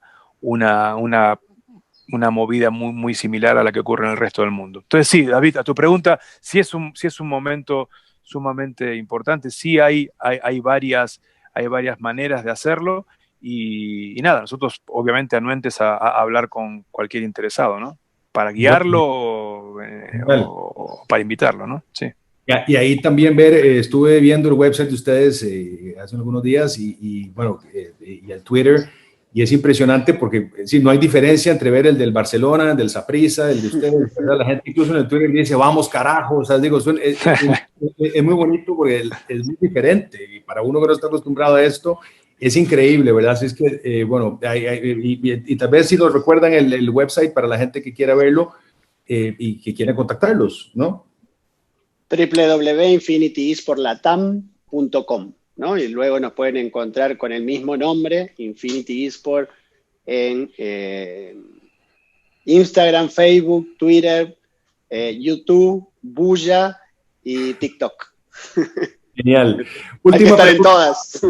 movida muy, muy similar a la que ocurre en el resto del mundo. Entonces sí, David, a tu pregunta, sí es un momento sumamente importante. Sí hay varias maneras de hacerlo y nada, nosotros obviamente anuentes a hablar con cualquier interesado, ¿no? Para guiarlo o para invitarlo, ¿no? Sí. Y ahí también estuve viendo el website de ustedes hace algunos días y el Twitter, y es impresionante porque sí, no hay diferencia entre ver el del Barcelona, el del Saprissa, el de ustedes, ¿verdad? La gente incluso en el Twitter dice, vamos carajo, o sea, digo, es muy bonito porque es muy diferente y para uno que no está acostumbrado a esto, es increíble, ¿verdad? Así es que, y tal vez si lo recuerdan el website para la gente que quiera verlo y que quiera contactarlos, ¿no? www.infinityesportlatam.com, ¿no? Y luego nos pueden encontrar con el mismo nombre, Infinity Esport, en Instagram, Facebook, Twitter, YouTube, Bulla y TikTok. Genial. Hay que estar en todas.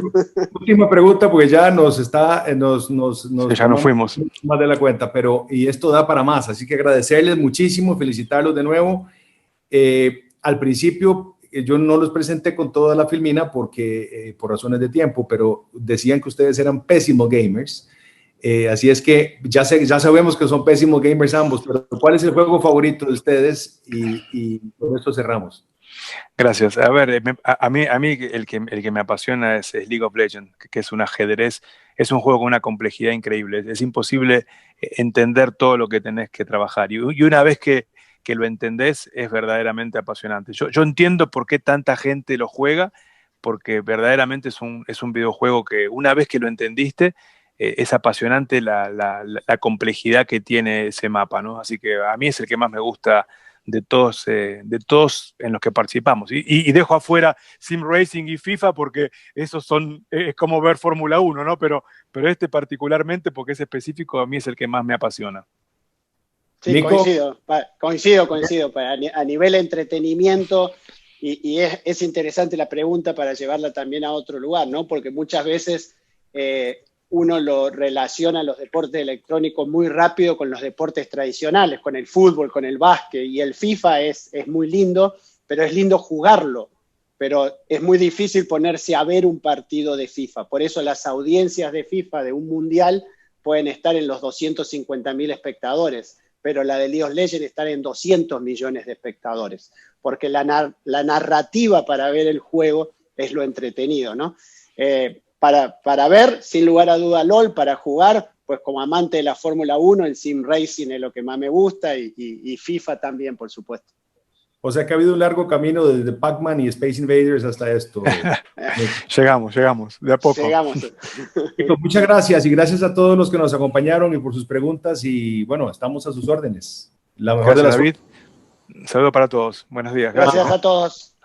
Última pregunta, porque ya ya nos fuimos más de la cuenta, y esto da para más, así que agradecerles muchísimo, felicitarlos de nuevo. Al principio yo no los presenté con toda la filmina porque por razones de tiempo, pero decían que ustedes eran pésimos gamers, así es que ya sabemos que son pésimos gamers ambos, pero ¿cuál es el juego favorito de ustedes? Y con esto cerramos. Gracias. A ver, a mí el que me apasiona es League of Legends, que es un ajedrez, es un juego con una complejidad increíble. Es imposible entender todo lo que tenés que trabajar. Y una vez que lo entendés, es verdaderamente apasionante. Yo entiendo por qué tanta gente lo juega, porque verdaderamente es un videojuego que una vez que lo entendiste, es apasionante la complejidad que tiene ese mapa, ¿no? Así que a mí es el que más me gusta de todos en los que participamos. Y dejo afuera Sim Racing y FIFA porque esos es como ver Fórmula 1, ¿no? Pero este particularmente, porque es específico, a mí es el que más me apasiona. Sí, coincido. A nivel de entretenimiento, y es interesante la pregunta para llevarla también a otro lugar, ¿no? Porque muchas veces uno lo relaciona los deportes electrónicos muy rápido con los deportes tradicionales, con el fútbol, con el básquet, y el FIFA es muy lindo, pero es lindo jugarlo, pero es muy difícil ponerse a ver un partido de FIFA. Por eso las audiencias de FIFA de un mundial pueden estar en los 250.000 espectadores, pero la de League of Legends están en 200 millones de espectadores, porque la narrativa para ver el juego es lo entretenido, ¿no? Para ver, sin lugar a duda, LOL, para jugar, pues como amante de la Fórmula 1, el Sim Racing es lo que más me gusta y FIFA también, por supuesto. O sea que ha habido un largo camino desde Pac-Man y Space Invaders hasta esto. Llegamos, de a poco. Llegamos. Muchas gracias y gracias a todos los que nos acompañaron y por sus preguntas y bueno, estamos a sus órdenes. La mejor Gracias, de las David. Saludo para todos. Buenos días. Gracias a todos.